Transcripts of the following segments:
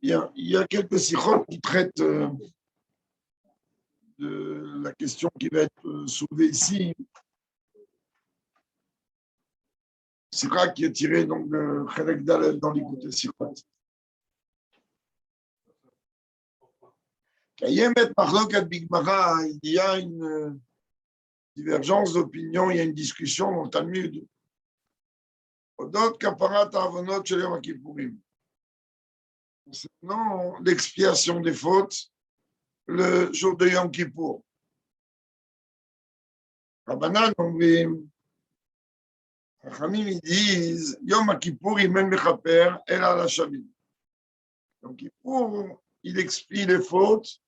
Il y a quelques sikhot qui traitent de la question qui va être soulevée ici. Sikha qui est tiré donc de Chelek Dalel dans l'écoute sikhot. Il y a une divergence d'opinion, il y a une discussion dans le Talmud. Concernant l'expiation des fautes le jour de Yom Kippour. Rabbanan, ils disent Yom Kippour, il mène Mechaper, elle a la Shavim. Yom Kippour, il explie les fautes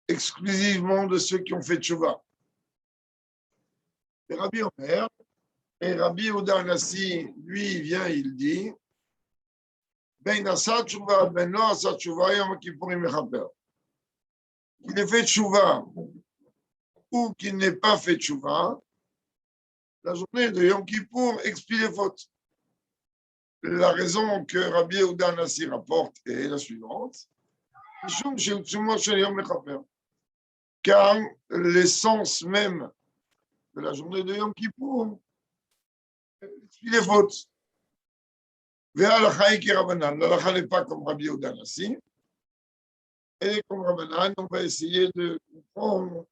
exclusivement de ceux qui ont fait Tchouva. Et Rabbi Omer, et Rabbi Oda Nassi, lui, il vient, il dit Ben Asa Tchouva, Ben Lo Asa Tchouva, Yom Kippour, il Mechaper. Qu'il ait fait Tchouva ou qu'il n'ait pas fait Tchouva, la journée de Yom Kippour explie les fautes. La raison que Rabbi Yehuda Nassi rapporte est la suivante. Car l'essence même de la journée de Yom Kippour explie les fautes. L'alacha n'est pas comme Rabbi Yehuda Nassi. Et comme Rabbanan, on va essayer de comprendre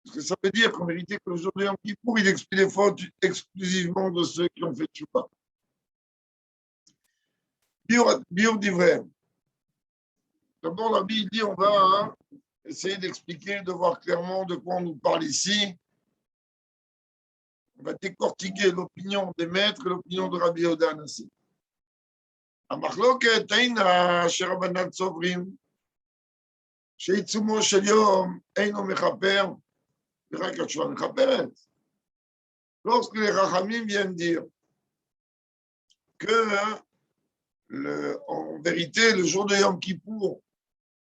ce que ça veut dire qu'en vérité, que le jour de Yom Kippour, il explie les fautes exclusivement de ceux qui ont fait Tchouba. Bio dit vrai. D'abord, la Bible dit on va essayer d'expliquer, de voir clairement de quoi on nous parle ici. On va décortiquer l'opinion des maîtres et l'opinion de Rabbi Yehuda Nassi. המחלוקת אינה שרבנן סוברים שעיצומו של יום אינו מכפר ורק התשובה מכפרת. Lorsque les Rachamim viennent dire que en vérité, le jour de Yom Kippour,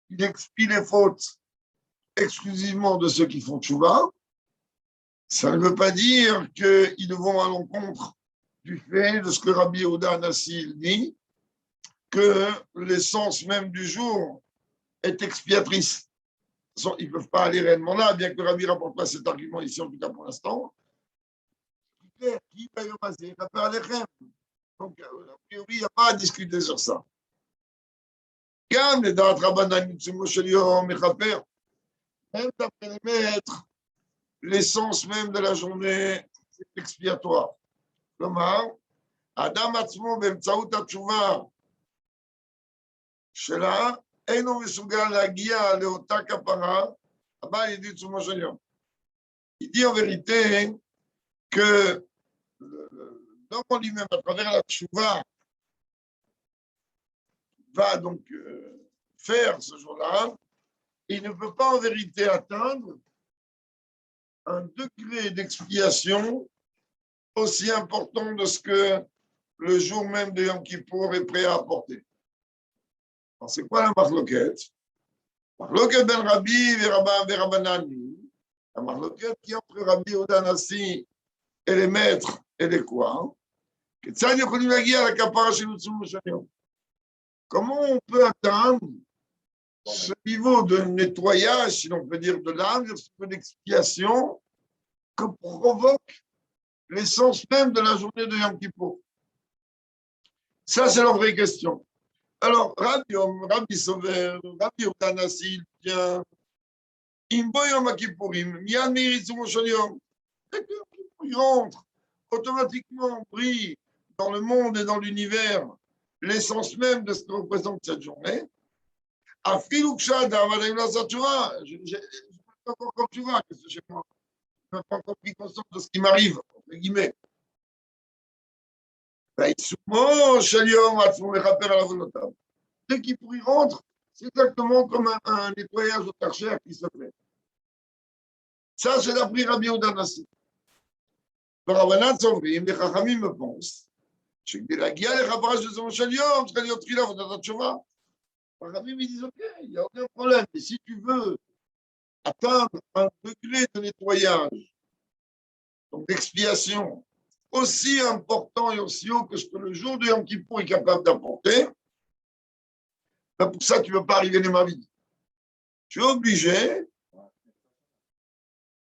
il explie les fautes exclusivement de ceux qui font tchouva, ça ne veut pas dire qu'ils vont à l'encontre du fait de ce que Rabbi Yehuda Nassi dit, que l'essence même du jour est expiatrice. Ils ne peuvent pas aller réellement là, bien que Rabbi ne rapporte pas cet argument ici, en tout cas pour l'instant. Donc, a priori, il n'y a pas à discuter sur ça. Même d'après les maîtres, l'essence même de la journée, c'est expiatoire. כלומר, האדם עצמו באמצעות התשובה שלה, אינו מסוגל להגיע לאותה כפרה, הבאה על ידי עיצומו של יום. Il dit en vérité que l'homme lui-même, à travers la tchouva, va donc faire ce jour-là, il ne peut pas en vérité atteindre un degré d'expiation aussi important de ce que le jour même de Yom Kippour est prêt à apporter. Alors, c'est quoi la marloquette? Marloquette ben Rabbi et Rabbanani. La marloquette qui est entre Rabbi Yehuda Nassi et les maîtres, et les quoi? Comment on peut atteindre ce niveau de nettoyage, si l'on peut dire, de l'âme, ce niveau d'expiation que provoque l'essence même de la journée de Yom Kippour? Ça, c'est la vraie question. Alors, Rabbi Sover, Rabbi Yehuda Nassi, il vient, Imbo Yom Kippourim, Mian Meiritzumo Shel Yom. Il rentre, automatiquement brille dans le monde et dans l'univers l'essence même de ce que représente cette journée. Afilouksha d'Avadaïla Satchouva, je ne sais pas encore comme tu vas, qu'est-ce que chez moi? Je n'ai pas encore pris conscience de ce qui m'arrive, entre guillemets. Dès qu'il y rentre, c'est exactement comme un nettoyage au karcher qui se fait. Ça, c'est d'après Rabbi Yehuda Nassi. Le Rabbanan Tzomrim, les Chachamim me pensent, שכדי להגיע לחברה של זמן של יום, צריכה להיות תחילה עבודת התשובה. Chachamim, ils disent, ok, il n'y a aucun problème, mais si tu veux atteindre un degré de nettoyage, donc d'expiation, aussi important et aussi haut que ce que le jour de Yom Kippour est capable d'apporter, Ben, pour ça, tu ne peux pas arriver les mains vides. Tu es obligé.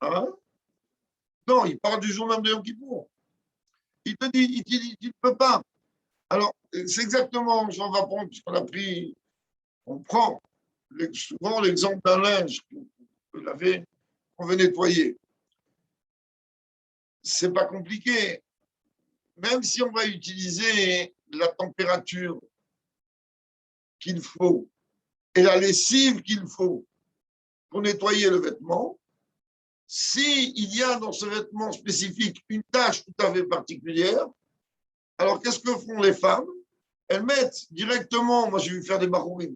Hein? Non, il parle du jour même de Yom Kippour. Il te dit, il te dit, tu ne peux pas. Alors, c'est exactement, j'en vais prendre, puisqu'on a pris, on prend souvent l'exemple d'un linge qu'on veut nettoyer. C'est pas compliqué. Même si on va utiliser la température qu'il faut et la lessive qu'il faut pour nettoyer le vêtement, s'il y a dans ce vêtement spécifique une tâche tout à fait particulière, alors qu'est-ce que font les femmes? Elles mettent directement, moi j'ai vu faire des marourines,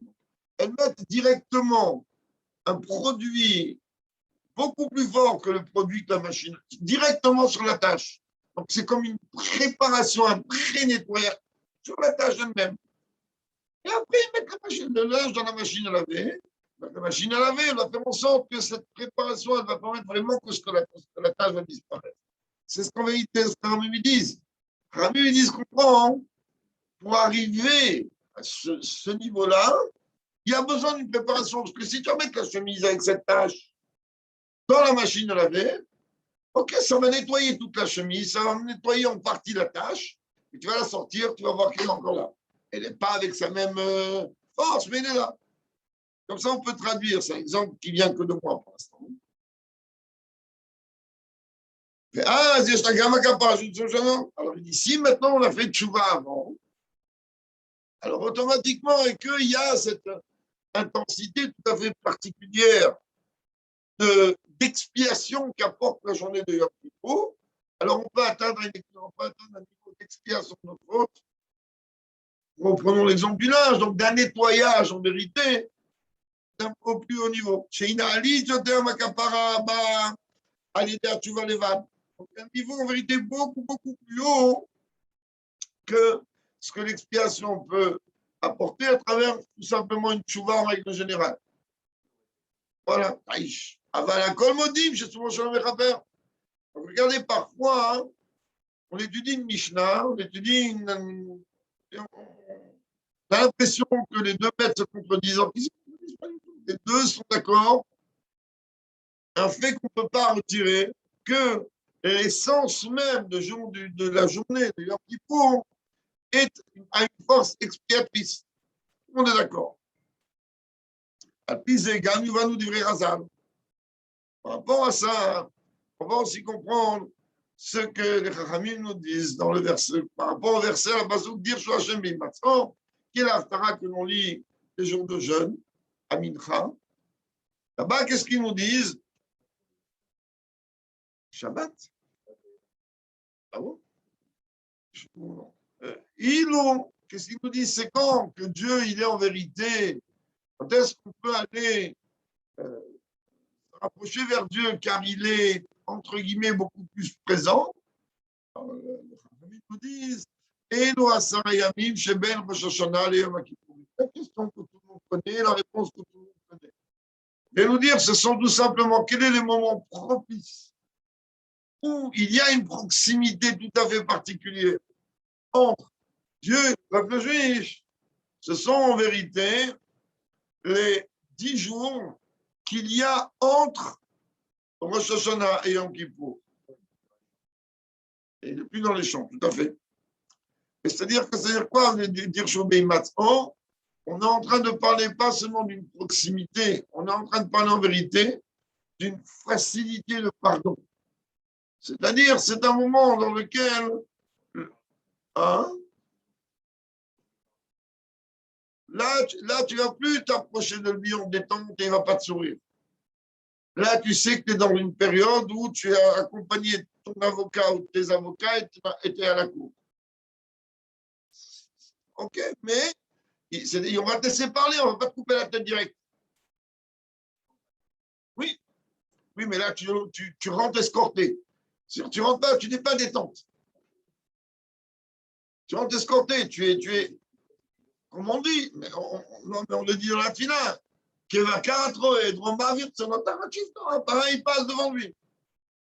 elles mettent directement un produit beaucoup plus fort que le produit de la machine, directement sur la tâche. Donc c'est comme une préparation, un pré-nettoyage sur la tâche elle-même. Et après, ils mettent la machine de linge dans la machine à laver. La machine à laver, elle va faire en sorte que cette préparation, elle va permettre vraiment que la tâche va disparaître. C'est ce qu'en vérité, ce que Rami disent. Rami disent qu'on prend, pour arriver à ce niveau-là, il y a besoin d'une préparation. Parce que si tu vas mettre la chemise avec cette tâche dans la machine à laver, ok, ça va nettoyer toute la chemise, ça va nettoyer en partie la tâche, et tu vas la sortir, tu vas voir qu'elle est encore là. Elle n'est pas avec sa même force, mais elle est là. Comme ça, on peut traduire. C'est un exemple qui vient que de moi pour l'instant. Ah, c'est un gamin capable. Alors, il dit, si maintenant on a fait tchouva avant, alors automatiquement, et qu'il y a cette intensité tout à fait particulière d'expiation qu'apporte la journée de Yom Kippour, alors on peut atteindre un niveau d'expiation de notre faute. Reprenons l'exemple du linge, donc d'un nettoyage en vérité, au plus haut niveau. Chez Inaali, Joter Makapara, Alida Tchouva Levan. Donc un niveau en vérité beaucoup, beaucoup plus haut que ce que l'expiation peut apporter à travers tout simplement une tchouva en règle générale. Voilà. Aval Kol Modim, j'ai souvent chez le Mechaper. Regardez, parfois, hein, on étudie une Mishnah, on étudie une. On a l'impression que les deux maîtres se contredisent. Les deux sont d'accord. Un fait qu'on ne peut pas retirer, que l'essence même de la journée de Yom Kippour a une force expiatrice. Tout le monde est d'accord. Apis et Ganu va nous dire Razal. Par rapport à ça, on va aussi comprendre ce que les Chachamim nous disent dans le verset, par rapport au verset à la base de dire sur Hachem Bimatzon, qui est l'Aftara que l'on lit les jours de jeûne, à Mincha. Là-bas, qu'est-ce qu'ils nous disent? Shabbat. Ah bon? Qu'est-ce qu'ils nous disent? C'est quand que Dieu, il est en vérité? Quand est-ce qu'on peut aller se rapprocher vers Dieu, car il est, entre guillemets, beaucoup plus présent? Les nous disent, Elo Asarayamim, Sheben, Rosh Hashanah, et Yom Kippour. La question que tout le monde connaît, la réponse que tout le monde connaît. Et nous dire, ce sont tout simplement, quel est le moment propice où il y a une proximité tout à fait particulière entre Dieu et le peuple juif. Ce sont en vérité les 10 jours qu'il y a entre Rosh Hashanah et Yom Kippour. Et il n'est plus dans les champs, tout à fait. C'est-à-dire que c'est quoi dire Shobei Matzon? On est en train de parler pas seulement d'une proximité, on est en train de parler en vérité d'une facilité de pardon. C'est-à-dire, c'est un moment dans lequel hein, là, tu ne vas plus t'approcher de lui en détente et il ne va pas te sourire. Là, tu sais que tu es dans une période où tu as accompagné ton avocat ou tes avocats et tu es à la cour. OK, mais on va te laisser parler, on ne va pas te couper la tête direct. Oui, oui, mais là, tu rentres escorté. Si tu rentres pas, tu n'es pas détente. Tu rentres escorté, tu es, comme on dit, mais on le dit dans la fina, qui va 4 et Drombavir, c'est notre pareil, il passe devant lui.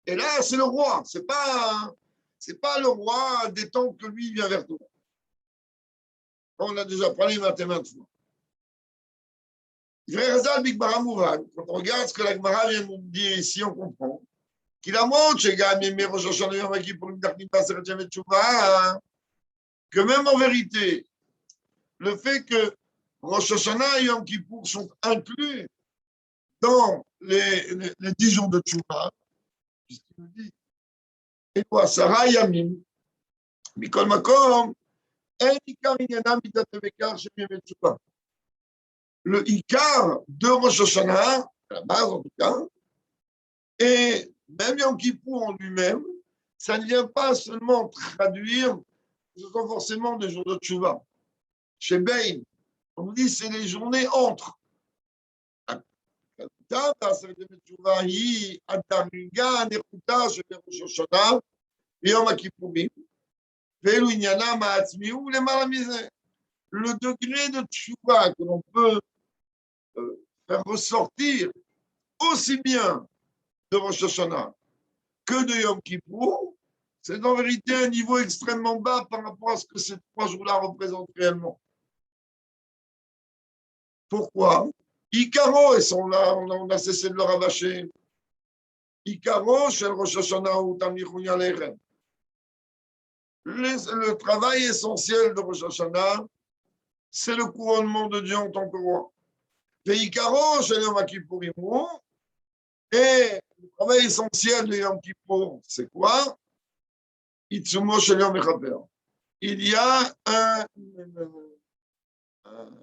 Et là, c'est le roi, c'est pas le roi détente que lui vient vers toi. On a déjà parlé 20 fois. Frère Hazal, Big Baramouvan, quand on regarde ce que la Gemara vient de nous dire ici, on comprend qu'il a montré que même en vérité, le fait que Rosh Hashanah et Yom Kippour sont inclus dans les 10 jours de Tchouva, puisqu'il nous dit, et quoi, Sarah Yamim, Mikol Makom, En Ikar Inyanam Midat Bekar Shem Yemei Tchouva. Le Ikar de Rosh Hashanah, à la base en tout cas, et même Yom Kippour en lui-même, ça ne vient pas seulement traduire, ce sont forcément des jours de Tchouva. Chez Bain, on nous dit c'est les journées entre. Le degré de tchouva que l'on peut faire ressortir aussi bien de Rosh Hashanah que de Yom Kippour, c'est en vérité un niveau extrêmement bas par rapport à ce que ces 3 jours-là représentent réellement. Pourquoi? Icaro, et sont là, on a cessé de le rabâcher. Icaro, chez le Rosh Hashanah ou Tamichounia Lechem. Le travail essentiel de Rosh Hashanah, c'est le couronnement de Dieu en tant que roi. Et Icaro, chez le Yom Kippourim, et le travail essentiel de Yom Kippour, c'est quoi? Itzumo chez le Yom Mechaper. Il y a un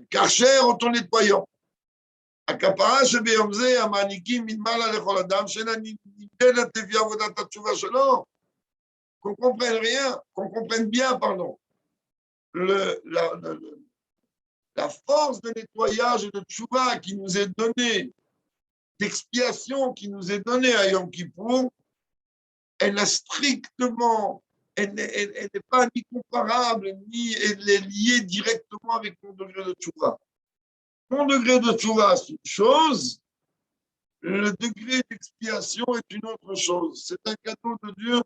karcher auto-nettoyant. הכפרה שביום זה המעניקים מלמעלה לכל אדם שאינה ניתנת לפי עבודת התשובה שלו, qu'on comprenne rien, qu'on comprenne bien, pardon, la force de nettoyage et de tchouva qui nous est donnée, d'expiation qui nous est donnée à Yom Kippour, elle n'a strictement, elle n'est pas ni comparable, ni elle est liée directement avec mon degré de tchouva. Mon degré de tchouva, c'est une chose, le degré d'expiation est une autre chose. C'est un cadeau de Dieu.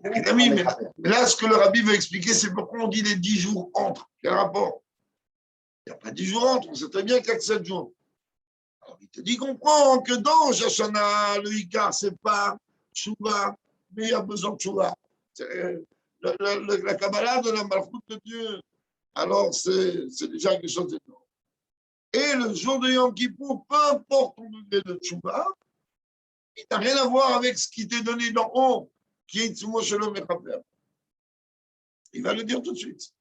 Mais là, ce que le rabbi veut expliquer, c'est pourquoi on dit les 10 jours entre. Quel rapport? Il n'y a pas 10 jours entre, on sait très bien qu'il y a que 7 jours. Alors, il te dit, comprends que dans Rosh Hashanah, le Ikar, c'est pas Tchouva, mais il y a besoin de Tchouva. La Kabbalah de la Malchut de Dieu, alors c'est déjà quelque chose d'énorme. Et le jour de Yom Kippour, peu importe ton degré de Tchouva, il n'a rien à voir avec ce qui t'est donné d'en haut, qui est Tzumo Shalom Mechaper. Il va le dire tout de suite.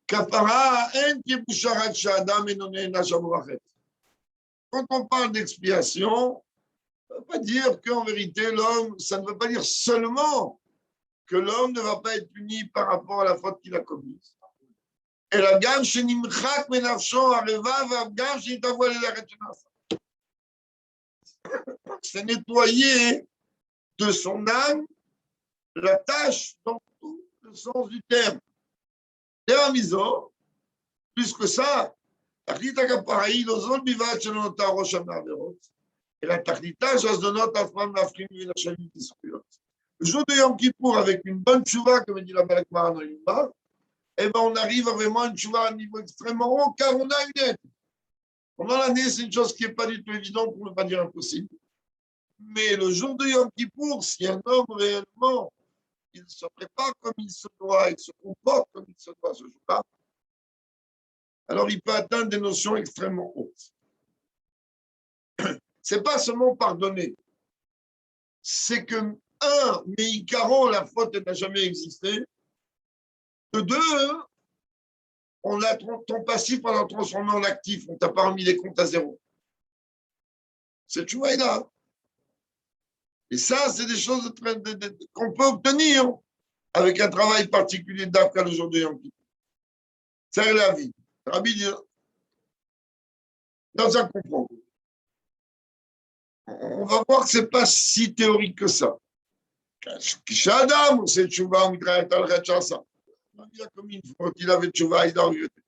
Kapara en kibusharat shadam enone nashamurachet. Quand on parle d'expiation, ça ne veut pas dire qu'en vérité, l'homme, ça ne veut pas dire seulement que l'homme ne va pas être puni par rapport à la faute qu'il a commise. Et la gamme chez Nimchak Menafshon arriva, va gamme chez Tavoile la Retenasa. C'est nettoyer de son âme la tâche dans tout le sens du terme. Et la maison, plus que ça, תכלית הכפרה היא לא זאת בלבד שלא נותר ראש המעבירות, אלא תכליתה שהזדונות אף פעם להבחין בין השנים כזכויות. Le jour de Yom Kippour, avec une bonne tchouva, comme dit la Balakmara dans l'Imba, eh ben on arrive à vraiment une tchouva à un niveau extrêmement haut, car on a une aide. Pendant l'année, c'est une chose qui n'est pas du tout évidente, pour ne pas dire impossible. Mais le jour de Yom Kippour, si un homme réellement, il ne se prépare comme il se doit, il se comporte comme il se doit ce jour-là, alors il peut atteindre des notions extrêmement hautes. Ce n'est pas seulement pardonner, c'est que, un, Meikaro, la faute n'a jamais existé, que deux, ton passif, on l'a transformé en actif, on t'a pas remis les comptes à zéro. Cette chouva est là. Et ça, c'est des choses qu'on peut obtenir avec un travail particulier d'Afka le jour de Yom Kippur. C'est la vie. Rabbi dit, dans un comprendre, on va voir que ce n'est pas si théorique que ça. Adam, c'est tchouva, il a commis une faute, il avait tchouva, il a regretté.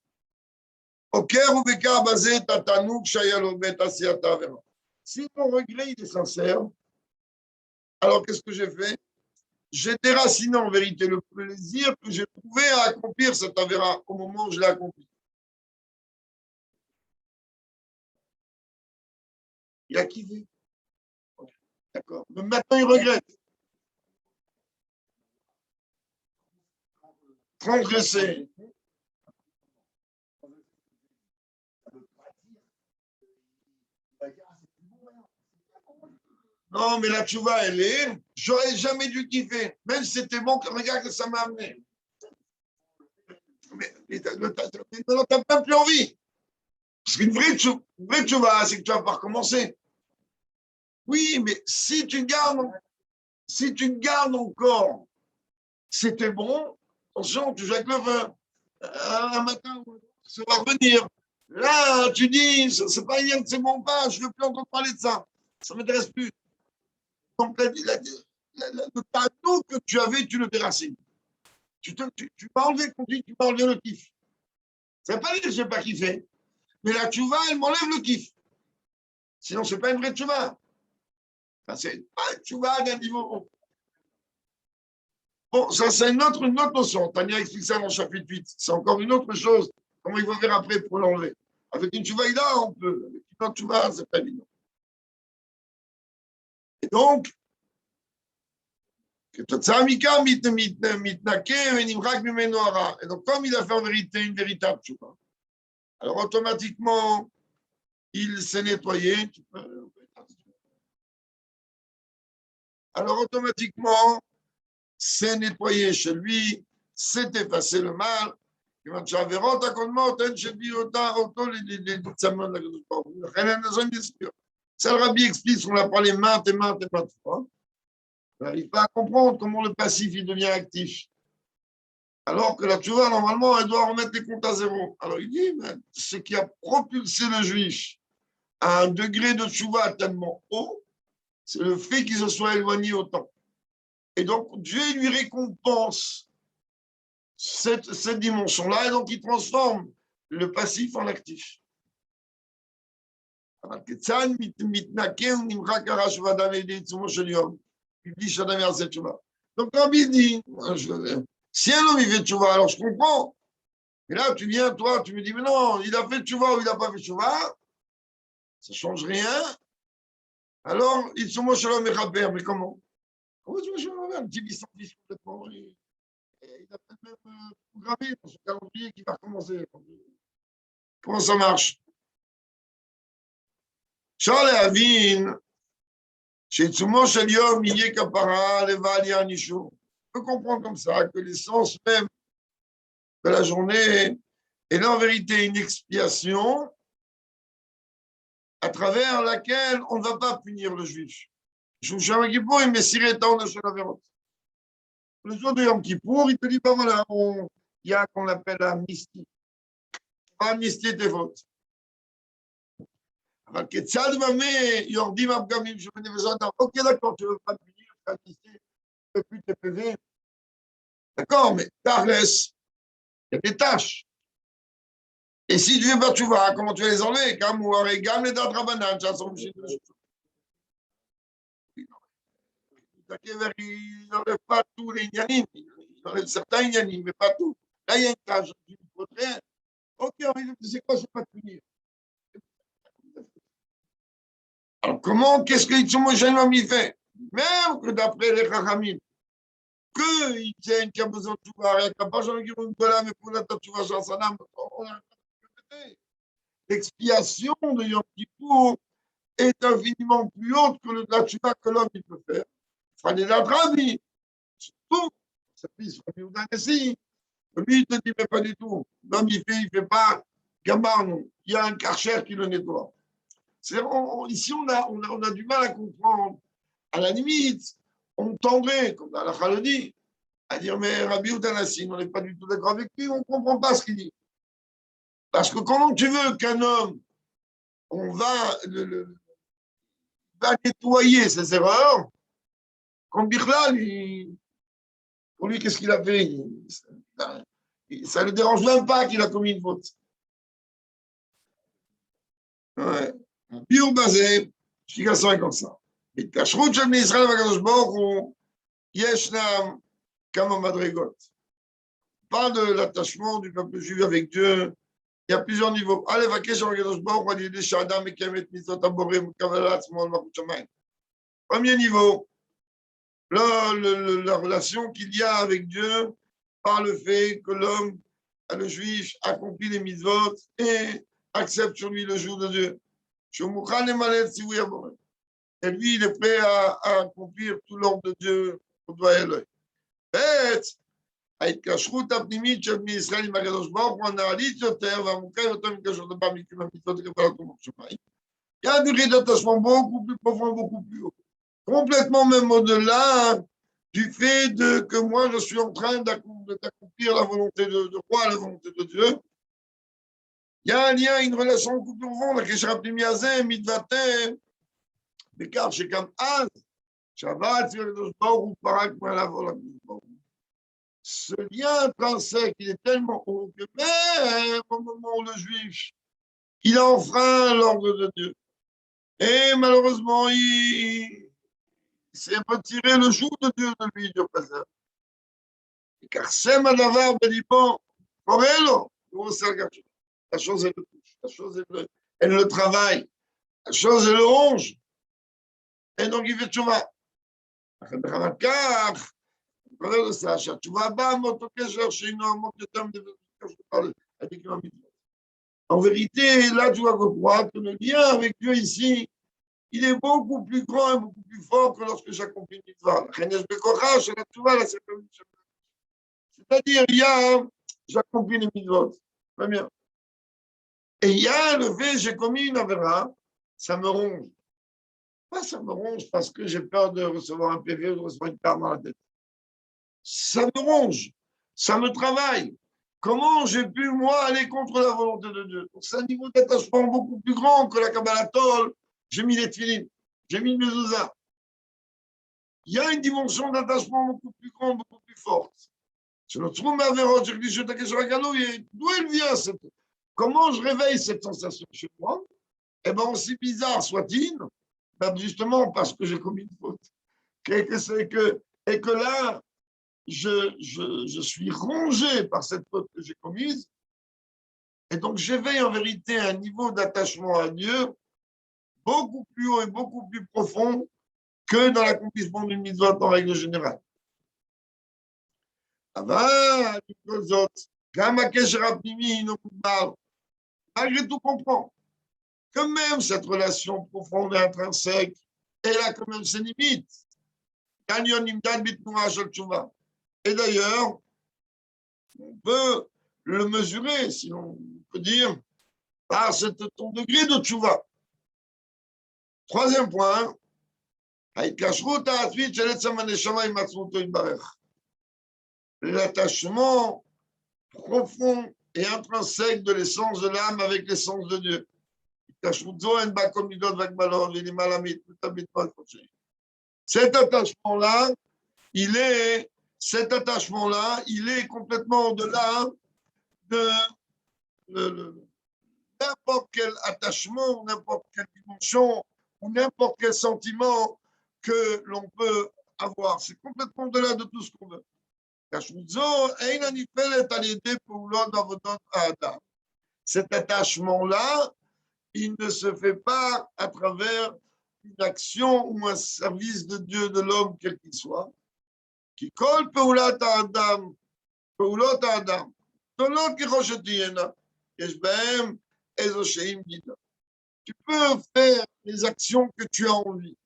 Si mon regret il est sincère, alors qu'est-ce que j'ai fait? J'ai déraciné en vérité le plaisir que j'ai trouvé à accomplir cette avéra au moment où je l'ai accompli. Il a kiffé. D'accord. Mais maintenant, il regrette. Transgresser. Non, mais la tchouva, elle est. J'aurais jamais dû kiffer. Même si c'était bon, regarde que ça m'a amené. Mais t'as même plus envie. Parce qu'une vraie tchouva, c'est que tu vas pas recommencer. Oui, mais si tu gardes encore, c'était bon, attention, tu joues avec le feu. Un matin, ça va revenir. Là, tu dis, c'est pas hier, c'est bon pas, je ne veux plus entendre parler de ça. Ça ne m'intéresse plus. Donc, le tableau que tu avais, tu le déracines. Tu m'as enlevé, tu m'as enlevé le kiff. Ça ne veut pas dire que je n'ai pas kiffé. Mais la tchouva, elle m'enlève le kiff. Sinon, ce n'est pas une vraie tchouva. Enfin, c'est pas une tchouva d'un niveau. Bon, ça, c'est une autre notion. Tania explique ça dans le chapitre 8. C'est encore une autre chose. Comment il va faire après pour l'enlever? Avec une tchouva, on peut. Avec une autre tchouva, c'est pas évident. Et donc, et donc, comme il a fait en vérité une véritable tchouva, alors automatiquement, il s'est nettoyé. Alors automatiquement, s'est nettoyé chez lui, s'est effacé le mal. Ça, le rabbi explique, on l'a parlé maintes et maintes fois. On n'arrive pas à comprendre comment le passif il devient actif. Alors que la tchouva, normalement, elle doit remettre les comptes à zéro. Alors il dit, ce qui a propulsé le juif à un degré de tchouva tellement haut, c'est le fait qu'il se soit éloigné autant. Et donc, Dieu lui récompense cette dimension-là, et donc il transforme le passif en actif. Donc, Rabbi dit, si un homme il fait tchouva, alors je comprends. Et là, tu viens, toi, tu me dis, mais non, il a fait tchouva ou il n'a pas fait tchouva, ça ne change rien. Alors, ils sont moches shalom et chaper, mais comment? Comment tu veux un petit bisson complètement? Il a peut-être même programmé dans son calendrier qui va recommencer. Comment ça marche? Charles et Avin, chez Tsumo Shaliom, Miye Kapara, Levali Anishu. On peut comprendre comme ça que l'essence même de la journée est en vérité une expiation à travers laquelle on ne va pas punir le juif. Le jour de Yom Kippour, il te dit, ben voilà, il y a qu'on appelle l'amnistie. On va amnistier tes fautes. Ok, d'accord, tu ne veux pas punir, amnistier, plus tes PV. D'accord, mais Tarles, il y a des tâches. Et si tu ne veux pas, tu vas, comment tu vas les enlever? Comme ou Gamme et Dadrabanan, ça sont obligés de. Il n'enlève pas tous les Yanim, il enlève certains Yanim, mais pas tout. Là, il y a une tâche. Ok, c'est quoi, c'est pas de punir. Alors, comment, qu'est-ce que Itzumoshanim il fait? Même que d'après les Chachamim, qu'il tienne, qu'il a besoin de tout arrêter, qu'il n'a pas besoin de Gola, mais pour la Tatouva Chansanam, l'expiation de Yom Kippour est infiniment plus haute que la Tatouva que l'homme il peut faire. Fallait la Travi, tout. Ça fait ici. Lui, il te dit, mais pas du tout. L'homme, il fait pas gamin, non. Il y a un karcher qui le nettoie. Ici, on a du mal à comprendre. À la limite, on tendrait, comme la Khala dit, à dire, mais Rabbi Oudanassi, on n'est pas du tout d'accord avec lui, on ne comprend pas ce qu'il dit. Parce que comment tu veux qu'un homme, on va nettoyer ses erreurs, quand Bichlal, pour lui, qu'est-ce qu'il a fait? Ça ne le dérange même pas qu'il a commis une faute. Ouais. Biur basé, explication est comme ça. התקשרות של בני ישראל והקדוש ברוך הוא, ישנם כמה מדרגות. On parle de l'attachement du peuple juif avec Dieu. Il y a plusieurs niveaux. Allez, vaquer sur le Kadosh Baruch Hu, on dit des Shadam et Kemet Mitzvot Aborim, Kavalat, Smol, Malchut Shamayim. Premier niveau, la relation qu'il y a avec Dieu par le fait que l'homme, le juif, accomplit les mitzvot et accepte sur lui le jour de Dieu. Et lui, il est prêt à accomplir tout l'ordre de Dieu au doigt et l'œil. ההתקשרות הפנימית של בני ישראל עם הקדוש ברוך הוא הנעלית יותר והעמוקה יותר מקשרות הבא מקים המצוות לקבלת אומות שמיים. Il y a un degré d'attachement beaucoup plus profond, beaucoup plus haut. Complètement même au-delà du fait que moi je suis en train d'accomplir la volonté de roi, la volonté de Dieu. Il y a un lien, une relation beaucoup plus profonde. הקשר הפנימי הזה מתבטא בכך שגם אז שעבד אצל הקדוש ברוך הוא פרק מעליו עול הקדוש ברוך הוא. Ce lien intrinsèque, il est tellement haut que même au moment où le juif, il a enfreint l'ordre de Dieu. Et malheureusement, il s'est retiré le jour de Dieu de lui, Dieu préserve. Car c'est Madavar, ben dit bon, Morello, la chose, elle le touche, la chose, elle le travaille, la chose, elle le ronge. Et donc, il fait tchouva. de ça, שהתשובה הבאה מאותו קשר שאינו עמוק יותר En vérité, là, tu vas voir que le lien avec Dieu ici, il est beaucoup plus grand et beaucoup plus fort que lorsque j'accomplis une mitzvah. C'est-à-dire, il y a, j'accomplis les mitzvot. Très bien. Et il y a le fait, j'ai commis une avéra, ça me ronge. Pas ça me ronge parce que j'ai peur de recevoir un PV ou de recevoir une carte dans la tête. Ça me ronge, ça me travaille. Comment j'ai pu, moi, aller contre la volonté de Dieu? C'est un niveau d'attachement beaucoup plus grand que la Kabbalah Tol. J'ai mis les tefilines, j'ai mis le mezouza. Il y a une dimension d'attachement beaucoup plus grande, beaucoup plus forte. C'est notre trou d'Averot, je dis, d'où elle vient cette... Comment je réveille cette sensation chez moi? Eh bien, aussi bizarre soit-il, ben justement parce que j'ai commis une faute. Et que là, je suis rongé par cette faute que j'ai commise. Et donc, j'éveille en vérité un niveau d'attachement à Dieu beaucoup plus haut et beaucoup plus profond que dans l'accomplissement d'une mitzvah en règle générale. Malgré tout, comprend que même cette relation profonde et intrinsèque, elle a quand même ses limites. Et d'ailleurs, on peut le mesurer, si l'on peut dire, par ton degré de tchouva. Troisième point, l'attachement profond et intrinsèque de l'essence de l'âme avec l'essence de Dieu. Cet attachement-là, il est complètement au-delà de n'importe quel attachement, n'importe quelle dimension, ou n'importe quel sentiment que l'on peut avoir. C'est complètement au-delà de tout ce qu'on veut. Cet attachement-là, il ne se fait pas à travers une action ou un service de Dieu, de l'homme, quel qu'il soit. Qui colle פעולת האדם, פעולות האדם, גדולות ככל שתהיינה, יש בהם איזושהי מידה. Tu peux faire les actions que tu as envie.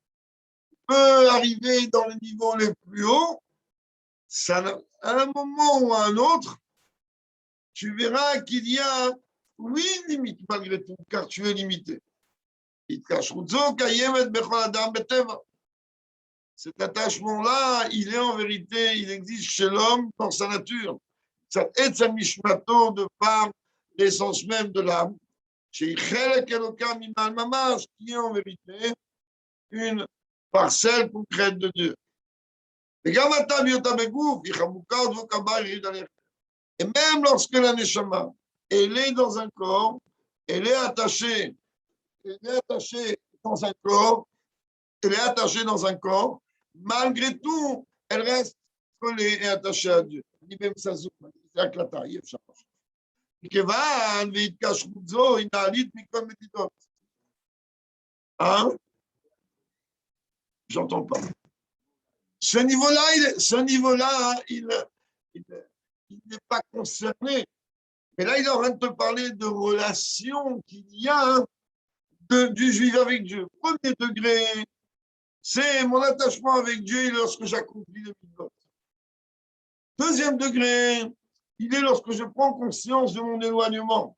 Tu peux arriver dans les niveaux les plus hauts. Ça, à un moment ou à un autre, tu verras qu'il y a, oui, une limite malgré tout, car tu es limité. התקשרות זו קיימת בכל אדם בטבע. Cet attachement-là, il est en vérité, il existe chez l'homme dans sa nature. Ça aide sa mishmato de par l'essence même de l'âme. Chez Chelek Elokam Imal Mamash, qui est en vérité une parcelle concrète de Dieu. Et même lorsque la Neshama, elle est dans un corps, elle est attachée elle est attachée dans un corps, elle est attachée dans un corps, malgré tout, elle reste collée et attachée à Dieu. C'est éclatant, il y a מכיוון והתקשרות זו היא נעלית מכל מדינות. Hein? J'entends pas. Ce niveau-là, il n'est pas concerné. Mais là, il est en train de te parler de relations qu'il y a du juif avec Dieu. Premier degré, c'est mon attachement avec Dieu lorsque j'accomplis le mitzvot. Deuxième degré, il est lorsque je prends conscience de mon éloignement.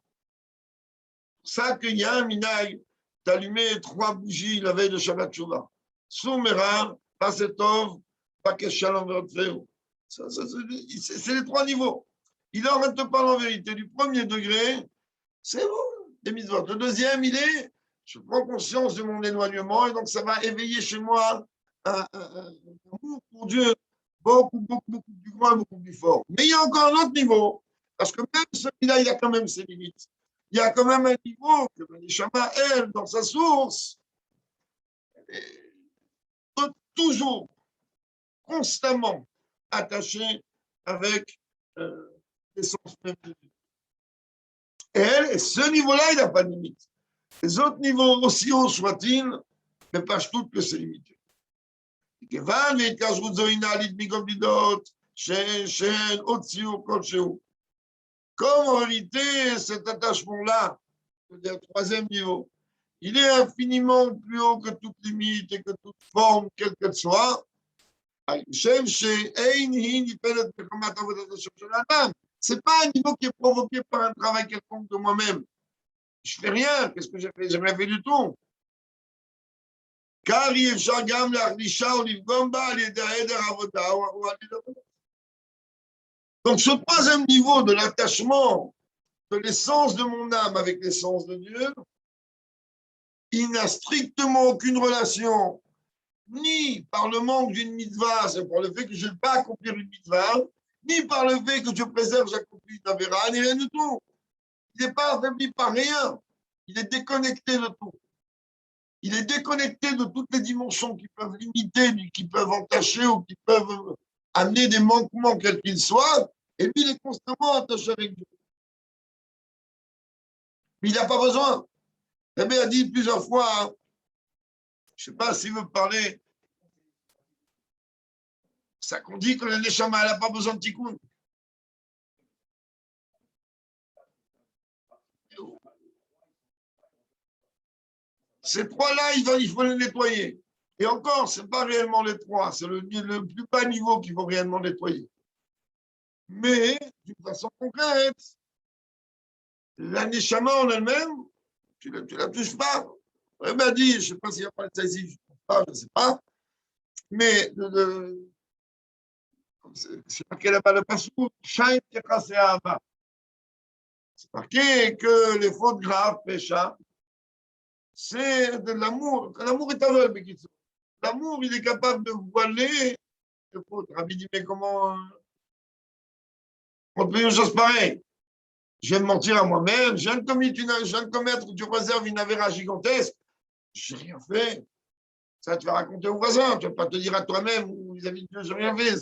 C'est pour ça qu'il y a un minag d'allumer 3 bougies la veille de Shabbat Shuvah. Soumera, Pasetov, Pakesh Shalom Vertfeu. C'est les 3 niveaux. Il est en train de te parler en vérité du premier degré, c'est bon, des mitzvot. Le deuxième, il est, je prends conscience de mon éloignement et donc ça va éveiller chez moi un amour pour Dieu beaucoup plus grand, beaucoup plus fort. Mais il y a encore un autre niveau, parce que même celui-là, il a quand même ses limites. Il y a quand même un niveau que le Neshama, elle, dans sa source, est toujours, constamment attaché avec l'essence même de Dieu. Et ce niveau-là, il n'a pas de limite. Les autres niveaux, aussi hauts soient-ils, ne pâchent toutes que c'est limité. Comme en vérité, cet attachement-là, c'est-à-dire le 3e niveau, il est infiniment plus haut que toute limite et que toute forme, quelle qu'elle soit. C'est pas un niveau qui est provoqué par un travail quelconque de moi-même. Je fais rien. Qu'est-ce que j'ai fait? J'ai rien fait du tout. Car il donc ce 3e niveau de l'attachement de l'essence de mon âme avec l'essence de Dieu, il n'a strictement aucune relation ni par le manque d'une mitzvah, c'est pour le fait que je ne vais pas accomplir une mitzvah, ni par le fait que je préserve, j'accomplis une avéra, ni rien du tout. Il n'est pas affaibli par rien. Il est déconnecté de tout. Il est déconnecté de toutes les dimensions qui peuvent limiter, qui peuvent entacher ou qui peuvent amener des manquements quels qu'ils soient. Et lui, il est constamment attaché avec Dieu. Mais il n'a pas besoin. Rabbi a dit plusieurs fois, hein, je ne sais pas s'il veut parler, ça qu'on dit que la Neshama, elle n'a pas besoin de tikkun. Ces 3-là, il faut les nettoyer. Et encore, ce n'est pas réellement les 3, c'est le plus bas niveau qu'il faut réellement nettoyer. Mais, d'une façon concrète, la Neshama en elle-même, tu ne la touches pas. Elle m'a dit, je ne sais pas s'il y a pas de ça ici, je ne sais pas, mais c'est marqué là-bas le passou, Shaim Tekase Ahava. C'est marqué que les fautes graves, péchas, c'est de l'amour. L'amour est aveugle, mais l'amour, il est capable de voiler les fautes. Rabbi dit, mais comment on peut dire une chose pareille? Je viens de mentir à moi-même, je viens de commettre, tu réserves une avéra gigantesque, je n'ai rien fait. Ça, tu vas raconter au voisin, tu ne vas pas te dire à toi-même ou vis-à-vis de Dieu, je n'ai rien fait.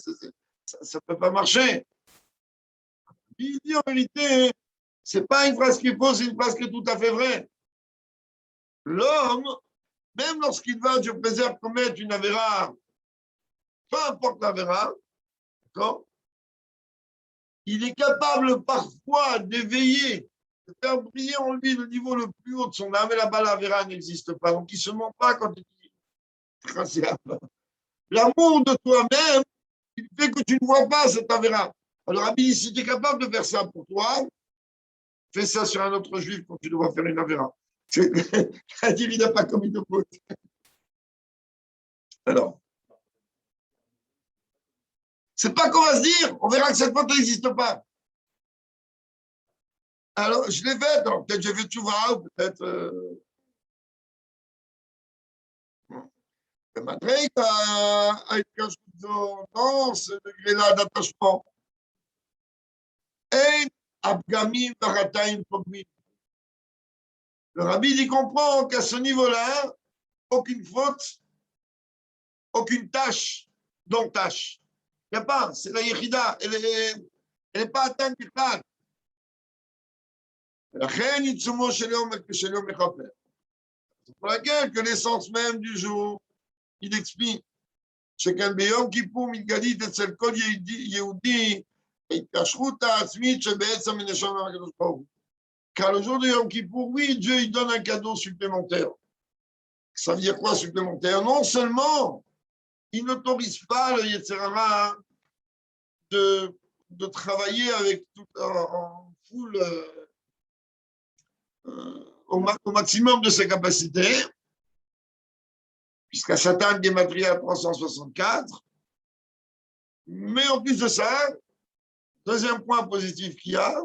Ça ne peut pas marcher. Il dit en vérité, ce n'est pas une phrase qu'il faut, c'est une phrase qui est tout à fait vraie. L'homme, même lorsqu'il va, Dieu préserve, commettre une avéra, peu importe l'avéra, d'accord, il est capable parfois d'éveiller, de faire briller en lui le niveau le plus haut de son âme, et là-bas, l'avéra n'existe pas. Donc, il ne se ment pas quand il dit l'amour de toi-même, il fait que tu ne vois pas cet avéra. Alors, Rabbi, si tu es capable de faire ça pour toi, fais ça sur un autre juif quand tu dois faire une avéra. Il n'a pas commis de faute. Alors, c'est pas qu'on va se dire, on verra que cette faute n'existe pas. Alors, je l'ai faite, peut-être j'ai fait tchouva, ou peut-être. Malgré qu'avec dans ce degré-là d'attachement, אין הפגמים והחטאים פוגמים. Le rabbi il comprend qu'à ce niveau-là, aucune faute, aucune tâche, donc tâche. Il n'y a pas, c'est la yechida, elle n'est pas atteinte du plan. C'est pour laquelle que l'essence même du jour, il explique. שכן ביום כיפור מתגלית אצל כל יהודי ההתקשרות העצמית שבעצם מנשמה מהקדוש ברוך הוא. Car le jour de Yom Kippour, oui, Dieu il donne un cadeau supplémentaire. Ça veut dire quoi supplémentaire? Non seulement il n'autorise pas le Yetzer Hara de travailler avec tout, en full, au maximum de ses capacités, puisqu'à Satan Gematria 364, mais en plus de ça, deuxième point positif qu'il y a,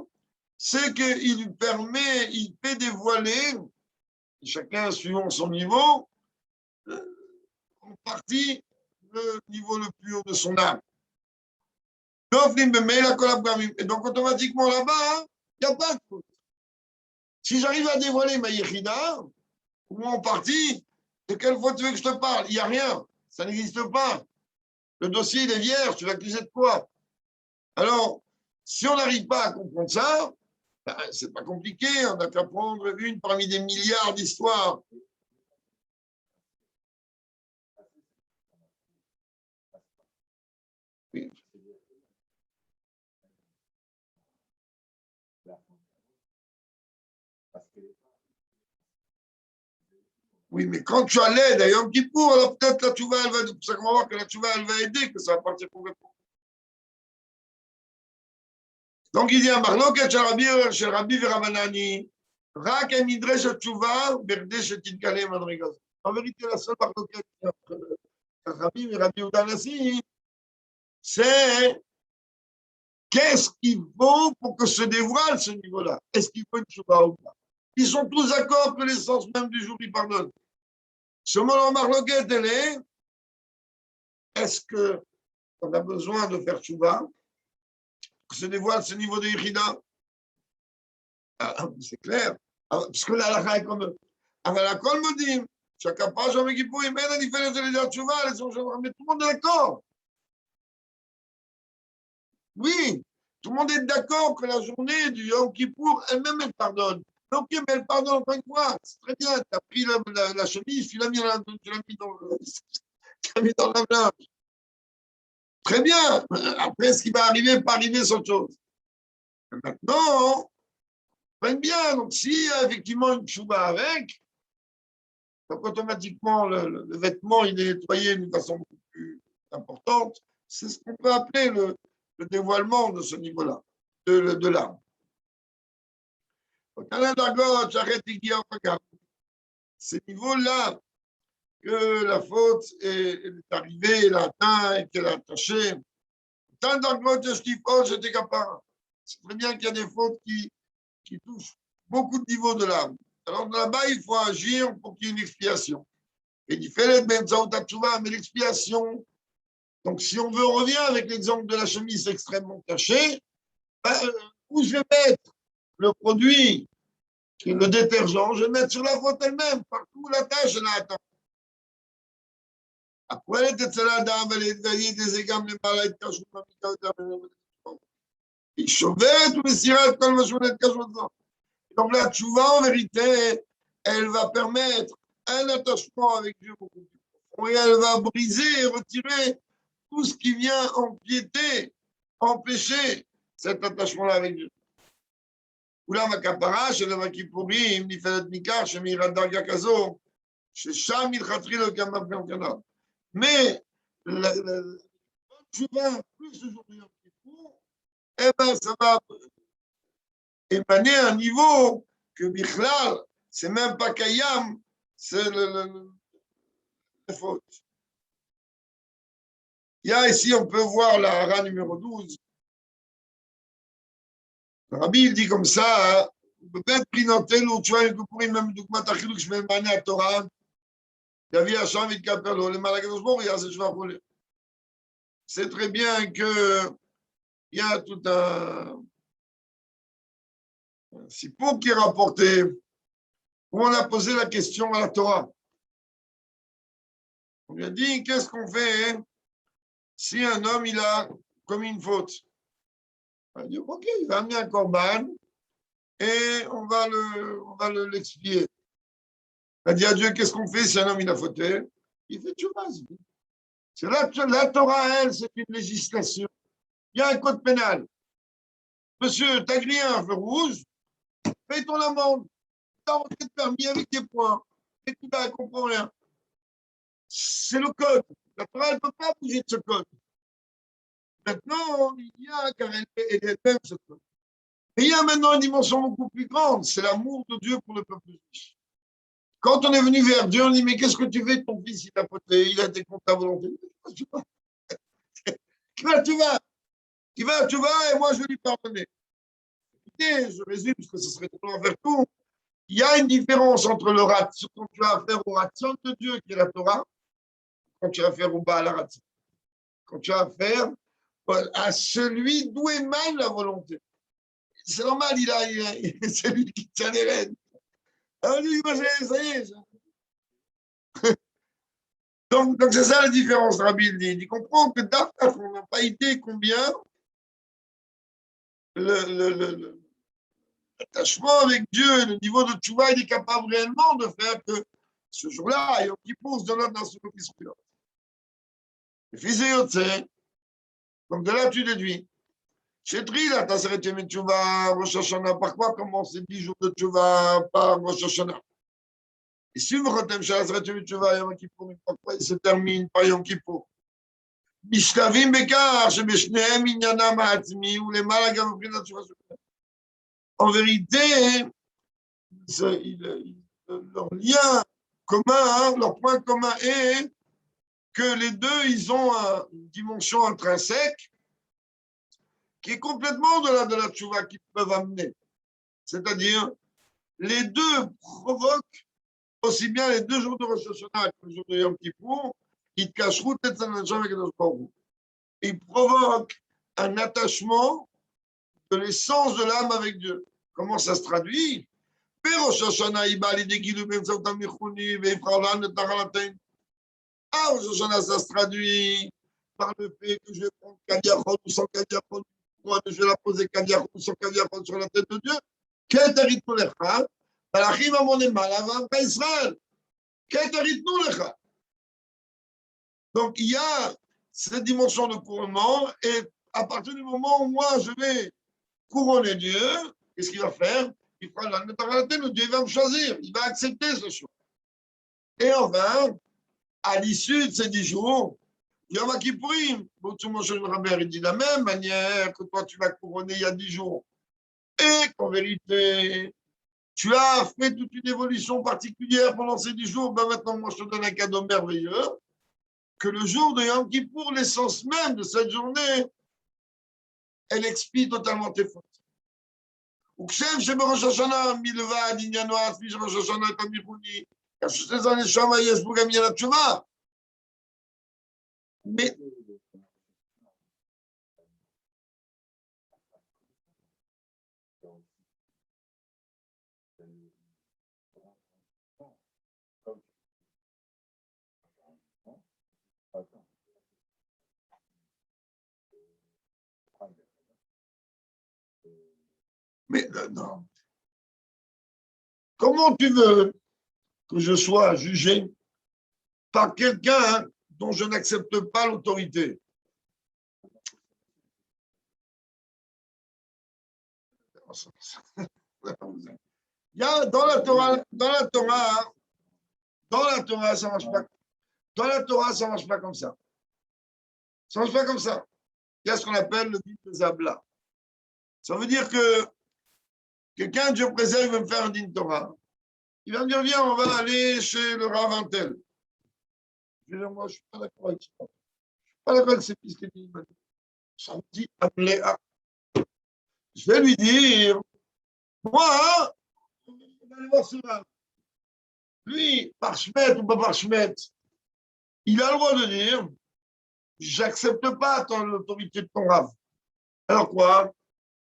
c'est qu'il permet, il fait dévoiler, chacun suivant son niveau, en partie le niveau le plus haut de son âme. Et donc automatiquement là-bas, il n'y a pas de faute. Si j'arrive à dévoiler ma yechida, ou en partie, de quelle faute tu veux que je te parle? Il n'y a rien, ça n'existe pas. Le dossier il est vierge, tu vas accuser de quoi? Alors, si on n'arrive pas à comprendre ça, ben, c'est pas compliqué, on n'a qu'à prendre une parmi des milliards d'histoires. Oui. Oui, mais quand tu as l'aide à Yom Kippour, alors peut-être la tchouva, elle va, c'est pour ça qu'on va voir que la tchouva, elle va aider, que ça va partir complètement. Donc il dit à Marloket, chez Rabbi Verabanani, Rak et Midresh Tchouva, Berdesh Tinkale Madrigaz. En vérité, la seule Marloket entre Rabbi et Rabbi Udanassi, c'est qu'est-ce qu'il faut pour que se dévoile ce niveau-là? Est-ce qu'il faut une tchouva ou pas? Ils sont tous d'accord que l'essence même du jour, il pardonne. Ce moment Marloket, elle est-ce qu'on a besoin de faire tchouva? Que se dévoile ce niveau de Yechida? Ah, c'est clair. Parce que là, la est comme. אבל הכל מודים שהכפרה של יום כיפורים אין הנפעלת על ידי התשובה, mais tout le monde est d'accord. Oui, tout le monde est d'accord que la journée du Yom Kippour, elle-même, elle pardonne. Ok, mais elle pardonne encore une fois. C'est très bien. Tu as pris la chemise, tu l'as mis dans la linge. Très bien. Après, ce qui va arriver, pas arriver, c'est autre chose. Maintenant, prenne bien. Donc, si y a effectivement une chouba avec, donc automatiquement, le vêtement, il est nettoyé d'une façon beaucoup plus importante. C'est ce qu'on peut appeler le dévoilement de ce niveau-là, de l'âme. Ces niveaux-là, que la faute est arrivée, elle a atteint et qu'elle a attaché. Tant d'angoisse, je dis pas, j'étais capable. C'est très bien qu'il y a des fautes qui touchent beaucoup de niveaux de l'âme. Alors là-bas, il faut agir pour qu'il y ait une expiation. Et il fait l'aide même mais l'expiation. Donc, si on veut, on revient avec l'exemple de la chemise extrêmement cachée. Ben, où je vais mettre le produit, qui est le détergent, je vais le mettre sur la faute elle-même, partout où la tâche elle a atteint. Après, il chauvait tous les sirats comme le chouette cachot. Donc la tchouva, en vérité, elle va permettre un attachement avec Dieu beaucoup plus profond et elle va briser et retirer tout ce qui vient empiéter, empêcher cet attachement-là avec Dieu. אולם הכפרה של יום הכיפורים נפעלת מכך שמאירת דרגה כזו, ששם מלכתחילה גם בהפגנה. Mais la tchouva, plus ce jour de Yom Kippour, eh ben, ça va émaner un niveau que Bichlal, c'est même pas Kayam, c'est la faute. Il y a ici, on peut voir la hara numéro 12. Le Rabbi, il dit comme ça, peut-être Prinotel ou tu vois, même Doukmat Achiluk, je vais maner à Torah, Yavi Hacham, Vit Kapelo, le Malakadosh Bor, il y a ce cheval roulé. C'est très bien que il y a tout un sipour qui est rapporté où on a posé la question à la Torah. On lui a dit, qu'est-ce qu'on fait si un homme, il a commis une faute? On a dit, ok, il va amener un corban et on va l'expier. On a dit à Dieu, qu'est-ce qu'on fait si un homme, il a fauté? Il fait tchouva. C'est la Torah, elle, c'est une législation. Il y a un code pénal. Monsieur, t'as grillé un feu rouge, paye ton amende. T'as rentré de permis avec des points. Et tu ne comprends rien. C'est le code. La Torah, elle ne peut pas bouger de ce code. Maintenant, il y a, car elle est même ce code. Mais il y a maintenant une dimension beaucoup plus grande, c'est l'amour de Dieu pour le peuple juif. Quand on est venu vers Dieu, on dit, mais qu'est-ce que tu fais, ton fils, il a poté, il a été contre ta volonté. Tu vas, tu vas, et moi je vais lui pardonner. Écoutez, je résume, parce que ce serait trop long à faire tout. Il y a une différence entre le ratson, quand tu as affaire au ratson de Dieu, qui est la Torah, quand tu as affaire au Baal Ratson. Quand tu as affaire à celui d'où émane la volonté. C'est normal, c'est lui qui tient les rênes. Alors lui, ça y est. Donc c'est ça la différence, Rabbi dit. Il comprend que d'Afrique, on n'a pas idée combien l'attachement avec Dieu, le niveau de Tchouva, il est capable réellement de faire que ce jour-là, il pose de l'autre dans ce côté-là. Le fils de Yotze, donc de là, tu déduis. Chez Tri, là, t'as arrêté de Tchouva, Rosh Hashanah, par quoi commence les 10 jours de Tchouva, par Rosh Hashanah? Et si vous retenez Shazret Tchouva, Yom Kippour, pourquoi il se termine par Yom Kippour? משתווים בכך שבשניהם עניינם העצמי ולמעלה גם מבחינת תשובה שלהם. En vérité, leur lien commun, leur point commun est que les deux, ils ont une dimension intrinsèque qui est complètement au-delà de la tchouva qu'ils peuvent amener. C'est-à-dire, les deux provoquent aussi bien les 2 jours de Rosh Hashanah que le jour de Yom Kippour, ils cacheront peut-être un agent avec le Baruch. Il provoque un attachement de l'essence de l'âme avec Dieu. Comment ça se traduit? Ah, Rosh Hashanah, ça se traduit par le fait que je vais prendre Kadiachon ou sans Kadiachon, je vais la poser Kadiachon ou sans Kadiachon sur la tête de Dieu. Quel rythme lecha? Malachim amonem alavam Israël. Quel rythme lecha? Donc il y a cette dimension de couronnement, et à partir du moment où moi je vais couronner Dieu, qu'est-ce qu'il va faire? Il fera la neutralité, le Dieu va me choisir, il va accepter ce choix. Et enfin, à l'issue de ces 10 jours, Yom Kippourim, il dit de la même manière que toi tu vas couronner il y a 10 jours, et qu'en vérité, tu as fait toute une évolution particulière pendant ces 10 jours, ben maintenant moi je te donne un cadeau merveilleux, que le jour de Yom Kippour, l'essence même de cette journée, elle expie totalement tes fautes. וכשם שבראש השנה מלבד עניינו העצמי של ראש השנה את המיכוני, כאשר שזה הנשמה יש בו גם עניין התשובה. Mais non. Comment tu veux que je sois jugé par quelqu'un dont je n'accepte pas l'autorité? Il y a dans la Torah, ça marche pas. Dans la Torah, ça marche pas comme ça. Ça marche pas comme ça. Il y a ce qu'on appelle le din de Zabla. Ça veut dire que quelqu'un, Dieu préserve, veut me faire un din Torah. Il va me dire, viens, on va aller chez le Rav Intel. Je vais dire, moi, je ne suis pas d'accord avec ça. Je ne suis pas d'accord avec ces pistes qu'il dit. Ça me dit, Amléa. Je vais lui dire, moi, on va aller voir ce Rav. Lui, par Shmet ou pas par Shmet, il a le droit de dire, j'accepte pas l'autorité de ton Rav. Alors quoi?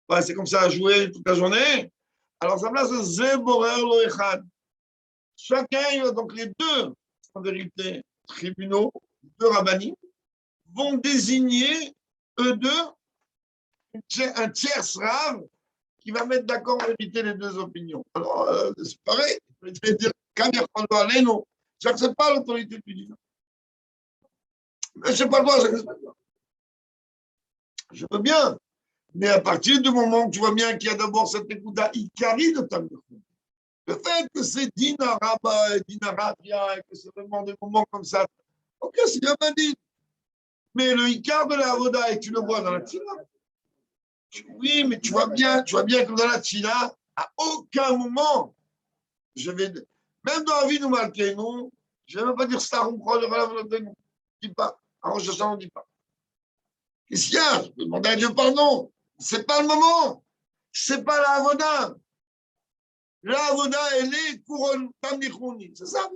Ouais, c'est comme ça à jouer toute la journée. Alors, ça place Zeborer Loechad. Chacun, donc les deux, en vérité, tribunaux, deux rabbinim, vont désigner, eux deux, un tiers rave qui va mettre d'accord en vérité les deux opinions. Alors, c'est pareil. Je vais dire, non, j'accepte pas l'autorité du divin. Mais je sais pas quoi, je veux bien. Mais à partir du moment où tu vois bien qu'il y a d'abord cette écoute Ikari de Talmud, le fait que c'est Dina Rabba et Dina Rabia et que c'est vraiment des moments comme ça, ok, c'est bien dit. Mais le Ikar de la Avoda, et tu le vois dans la Tila. Oui, mais tu vois bien que dans la Tila, à aucun moment, je vais, même dans la vie de Malkeinu, je ne vais même pas dire Starum Kol, je ne dis pas. Alors, je ne dis pas. Qu'est-ce qu'il y a? Je peux demander à Dieu pardon. Ce n'est pas le moment. Ce n'est pas la Avoda. La Avoda, elle est couronne, Tamnichouni. C'est ça,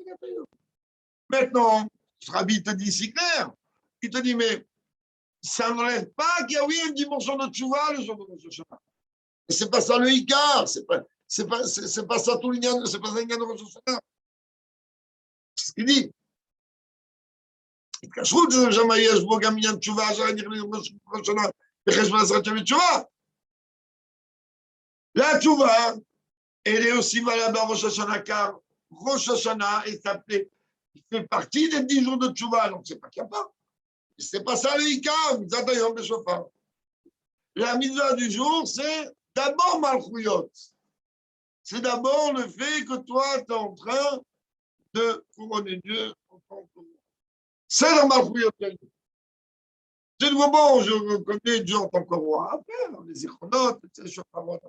maintenant, ce rabbi te dit si clair. Il te dit, mais ça n'enlève pas qu'il y a oui une dimension de tchouva le jour de Rosh Hashanah. Et c'est pas ça le Icar, c'est pas ça tout l'ignan, c'est pas ça l'ignan de Rosh Hashanah. C'est ce qu'il dit. התקשרות זה שם יש בו גם עניין תשובה, שנכנס בראש שנה בחשבון עשרת ימי תשובה. La tchouva, elle est aussi valable à Rosh Hashanah, car Rosh Hashanah est appelé, il fait partie des 10 jours de tchouva, donc c'est pas qu'il n'y a pas. C'est pas ça le Icar, Mitzatayom de Shofar. La mitzvah du jour, c'est d'abord Malchouyot. C'est d'abord le fait que toi, tu es en train de couronner Dieu en tant que roi. C'est la Malchouyot. C'est le moment où je connais Dieu en tant que roi. Après, dans les iconotes, les Shofarot.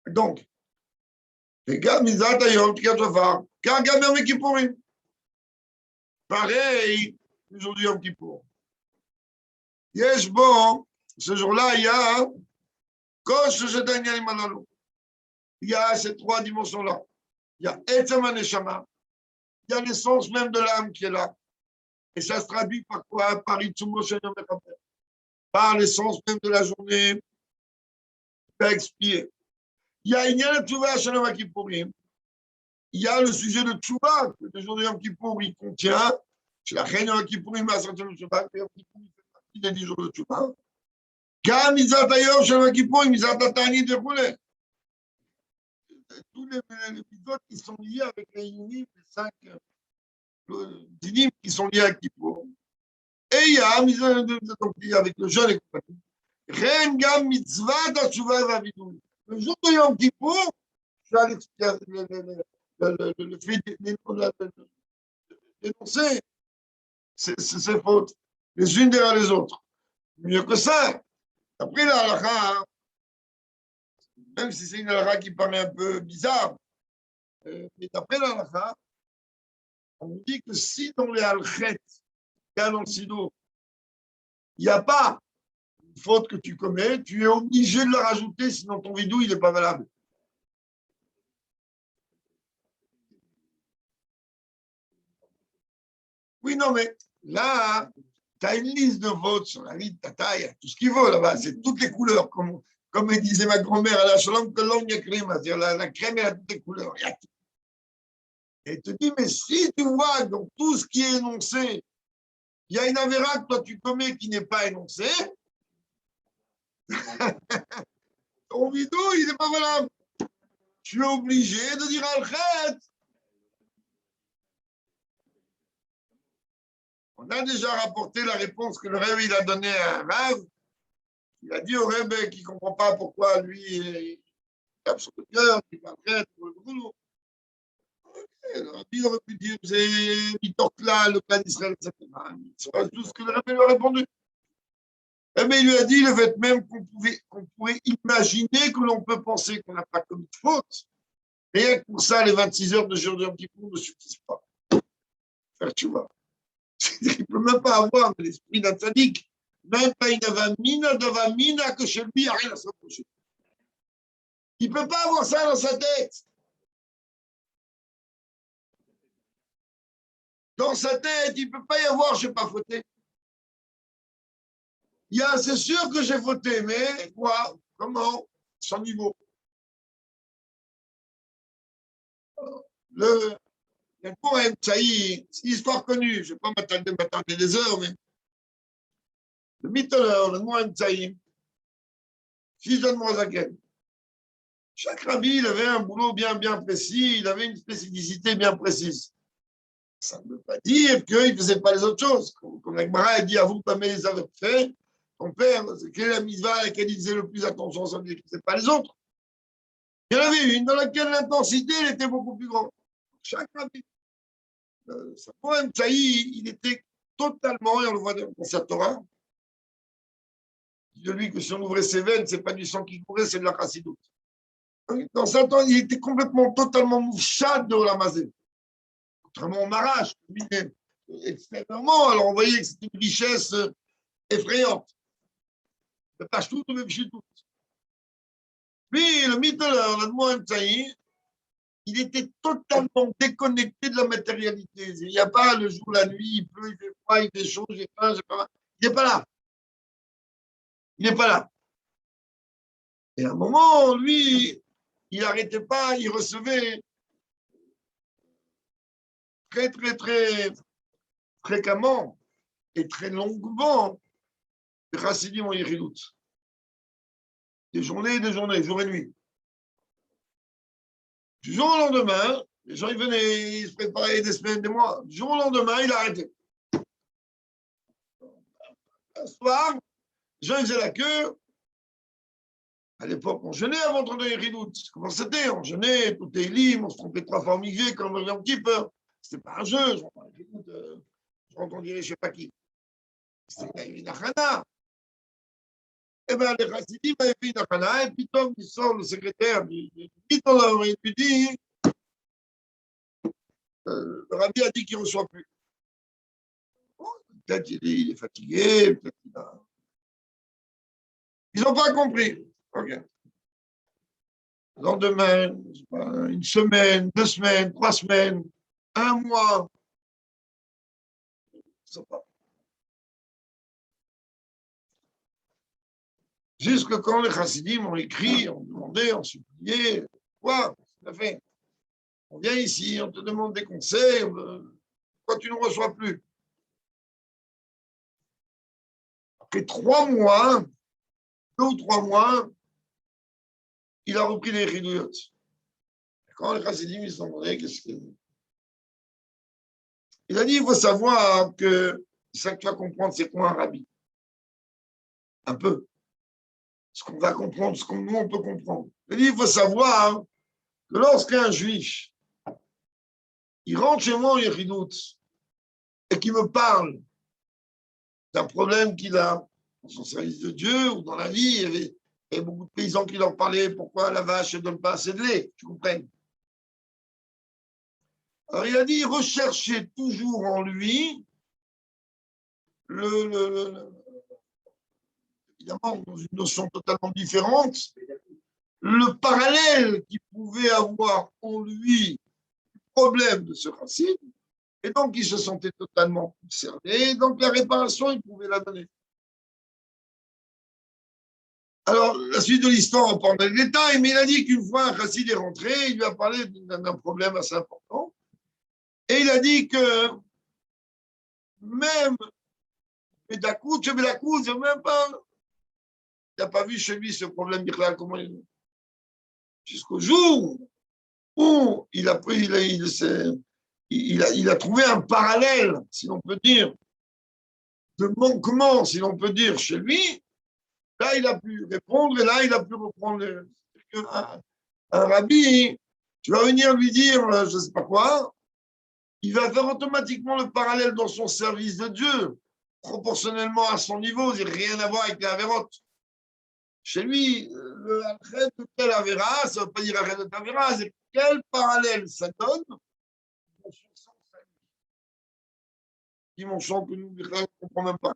Donc, les gars, Mitzatayom, Tikkat Shofar, car Gam Yom Kippourim. Pareil, le jour du Yom Kippour. Yesh bon, ce jour-là, il y a il y a ces trois dimensions-là. Il y a Etzem HaNeshama, il y a l'essence même de l'âme qui est là. Et ça se traduit par quoi? Par Itzumo Shenyom Mechaper. Par l'essence même de la journée, pas expier. Il y a Inyan Tchouva Shalom Kippourim. Il y a le sujet de Tchouva, que le jour de Yom Kippour, il contient. C'est la reine Yom Kippourim, à certains Shabbat, Yom Kippour, il fait partie des 10 jours de Tchouva. Car Mizat Ayom Shalom Kippourim, Mizat Atani de Roulé. Tous les épisodes qui sont liés avec les Yunim, les 5 dinim qui sont liés à Kippour. Et il y a avec le jeûne et compagnie. Ren Gam Mitzvah Tashuva Vavidou. Le jour de Yom Kippour, je vais le fait dénoncer ces fautes, les unes derrière les autres. Mieux que ça, après la halakha, même si c'est une halakha qui paraît un peu bizarre, mais d'après la halakha, on nous dit que si dans les halchet, dans le sido, il n'y a pas une faute que tu commets, tu es obligé de la rajouter, sinon ton vidou, il n'est pas valable. Oui, non, mais là, tu as une liste de votes sur la liste de ta taille, tout ce qu'il veut là-bas, c'est toutes les couleurs, comme disait ma grand-mère à la Shalom, que l'on y a crème, c'est-à-dire la crème, elle a toutes les couleurs. Et te dit, mais si tu vois donc tout ce qui est énoncé, il y a une avéra que toi tu commets qui n'est pas énoncée, ton vidéo, il n'est pas valable. Tu es obligé de dire al-khat. On a déjà rapporté la réponse que le Rebbe il a donnée à Rav. Il a dit au Rebbe qui ne comprend pas pourquoi lui, il tape sur le cœur, il va al-khat pour le boulot. Il aurait pu dire, c'est Mitokla, le plan d'Israël, etc. C'est tout ce que le Rebbe lui a répondu. Mais il lui a dit le fait même qu'on pourrait imaginer que l'on peut penser qu'on n'a pas commis de faute. Rien que pour ça, les 26 heures de jour de Yom Kippour ne suffisent pas. Faire tu vois. Il ne peut même pas avoir l'esprit d'un tzaddik, même pas une avamina que chez lui, il n'y a rien à s'approcher. Il ne peut pas avoir ça dans sa tête. Dans sa tête, il ne peut pas y avoir, je n'ai pas fauté. C'est sûr que j'ai fauté, mais quoi? Comment? Sans niveau. Le Mohamed Saïd, c'est une histoire connue, je ne vais pas m'attarder des heures, mais le mitteleur, le Mohamed Saïd, fils d'Admorazaken, chaque rabbi, il avait un boulot bien précis, il avait une spécificité bien précise. Ça ne veut pas dire qu'il ne faisait pas les autres choses. Comme la Gemara a dit, à vous, pas les avez fait, ton père, quelle est la mitzvah à laquelle il faisait le plus attention, ça veut dire qu'il ne faisait pas les autres. Il y en avait une dans laquelle l'intensité elle était beaucoup plus grande. Chaque rabbi. Ce poème, Saïd, il était totalement, et on le voit dans le concert Torah, de lui que si on ouvrait ses veines, ce n'est pas du sang qui courait, c'est de la chassidoute. Dans sa temps, il était complètement, totalement mouchad de Olamazé. Contrairement au Marash, extérieurement, alors on voyait que c'était une richesse effrayante. Le Pashtout ou le Pshtout. Puis, le Mitteleur, le Mohamed Saïd, il était totalement déconnecté de la matérialité. Il n'y a pas le jour, la nuit, il pleut, il fait froid, il fait chaud, j'ai faim, j'ai pas. Il n'est pas là. Il n'est pas là. Et à un moment, lui, il n'arrêtait pas, il recevait très fréquemment et très longuement des chassidim en Yeridout. Des journées, jour et nuit. Du jour au lendemain, les gens ils venaient, ils se préparaient des semaines, des mois. Du jour au lendemain, il a arrêté. Un soir, les gens ils faisaient la queue. À l'époque, on jeûnait avant de donner Yeridout. Comment c'était? On jeûnait, tout est libre, on se trompait 3 fois en migvé quand on avait un petit peu. C'était pas un jeu, je on dirait je ne sais pas qui. C'était une achana. Eh bien, les chassidim avaient fait une achana, et puis Tom, il sort le secrétaire du Mitteleur, et il lui dit le rabbi a dit qu'il ne reçoit plus. Bon, peut-être il est fatigué, peut-être il a... Ils n'ont pas compris. OK. Le lendemain, une semaine, 2 semaines, 3 semaines, 1 mois. Ça pas. Jusque quand les chassidim ont écrit, ont demandé, ont supplié, quoi, ça fait. On vient ici, on te demande des conseils, pourquoi tu ne reçois plus? Après 3 mois, 2 ou 3 mois, il a repris les Ridouillotes. Quand les chassidim ils se sont demandé, qu'est-ce que... Il a dit, il faut savoir que ça que tu vas comprendre, c'est quoi un rabbi? Un peu. Ce qu'on va comprendre, ce qu'on nous, on peut comprendre. Il a dit, il faut savoir que lorsqu'un juif, il rentre chez moi en Yeridout et qu'il me parle d'un problème qu'il a dans son service de Dieu ou dans la vie, il y avait beaucoup de paysans qui leur parlaient pourquoi la vache ne donne pas assez de lait, tu comprends? Alors il a dit, recherchez toujours en lui évidemment dans une notion totalement différente, le parallèle qu'il pouvait avoir en lui du problème de ce racisme, et donc il se sentait totalement concerné, donc la réparation, il pouvait la donner. Alors, la suite de l'histoire, on parle des détails, mais il a dit qu'une fois un chassid est rentré, il lui a parlé d'un problème assez important, et il a dit que même Bedakout, même pas, il n'a pas vu chez lui ce problème d'Ikhlal, comment il est. Jusqu'au jour où il a pris, il a trouvé un parallèle, si l'on peut dire, de manquement, si l'on peut dire, chez lui. Là, il a pu répondre et là, il a pu reprendre. Un rabbi, tu vas venir lui dire, je ne sais pas quoi, il va faire automatiquement le parallèle dans son service de Dieu, proportionnellement à son niveau, il n'a rien à voir avec les avérotes. Chez lui, le arrêt de quel avéra, ça ne veut pas dire arrêt de avéra, c'est quel parallèle ça donne dans son sens à lui. Dimension que nous, ne comprend même pas.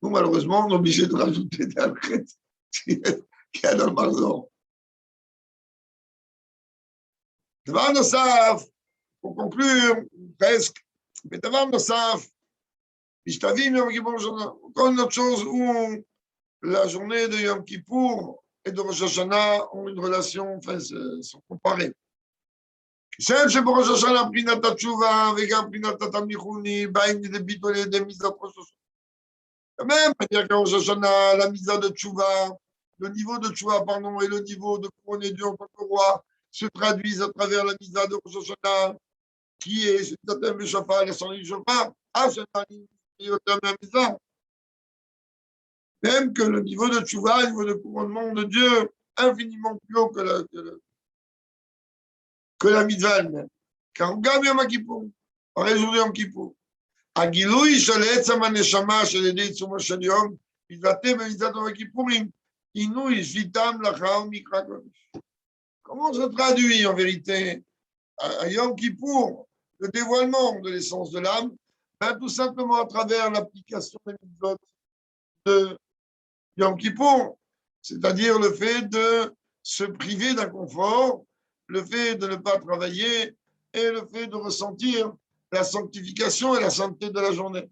Nous, malheureusement, on est obligé de rajouter des arrêts qu'il y a dans le Marzor. דבר נוסף, pour conclure, presque, דבר נוסף, משתווים יום כיפור שנה, encore une autre chose où la journée de Yom Kippour et de Rosh Hashanah ont une relation, enfin, sont comparées. Shem שבראש השנה בחינת התשובה וגם בחינת התמיכוני, באים לידי ביטוי על ידי מיזת ראש השנה. Même, c'est-à-dire qu'en Rosh Hashanah, la misa de Tchouva, le niveau de Tchouva, pardon, et le niveau de couronner Dieu en tant que roi se traduisent à travers la misa de Rosh Hashanah, qui est, c'est Tatem le Shofar, la sonnerie du Shofar, même que le niveau de Tchouva, le niveau de couronnement de Dieu, infiniment plus haut que la mitzvah elle-même. Car on gagne Yom Kippour, on résout Yom Kippour. הגילוי של עצם הנשמה של ידי עיצומו של יום, מתבטא במצוות יום הכיפורים, עינוי, שביתה, מלאכה ומקרא קודש. Comment se traduit en vérité à Yom Kippour le dévoilement de l'essence de l'âme? Ben, tout simplement à travers l'application des mitzvot de Yom Kippour, c'est-à-dire le fait de se priver d'un confort, le fait de ne pas travailler et le fait de ressentir la sanctification et la sainteté de la journée.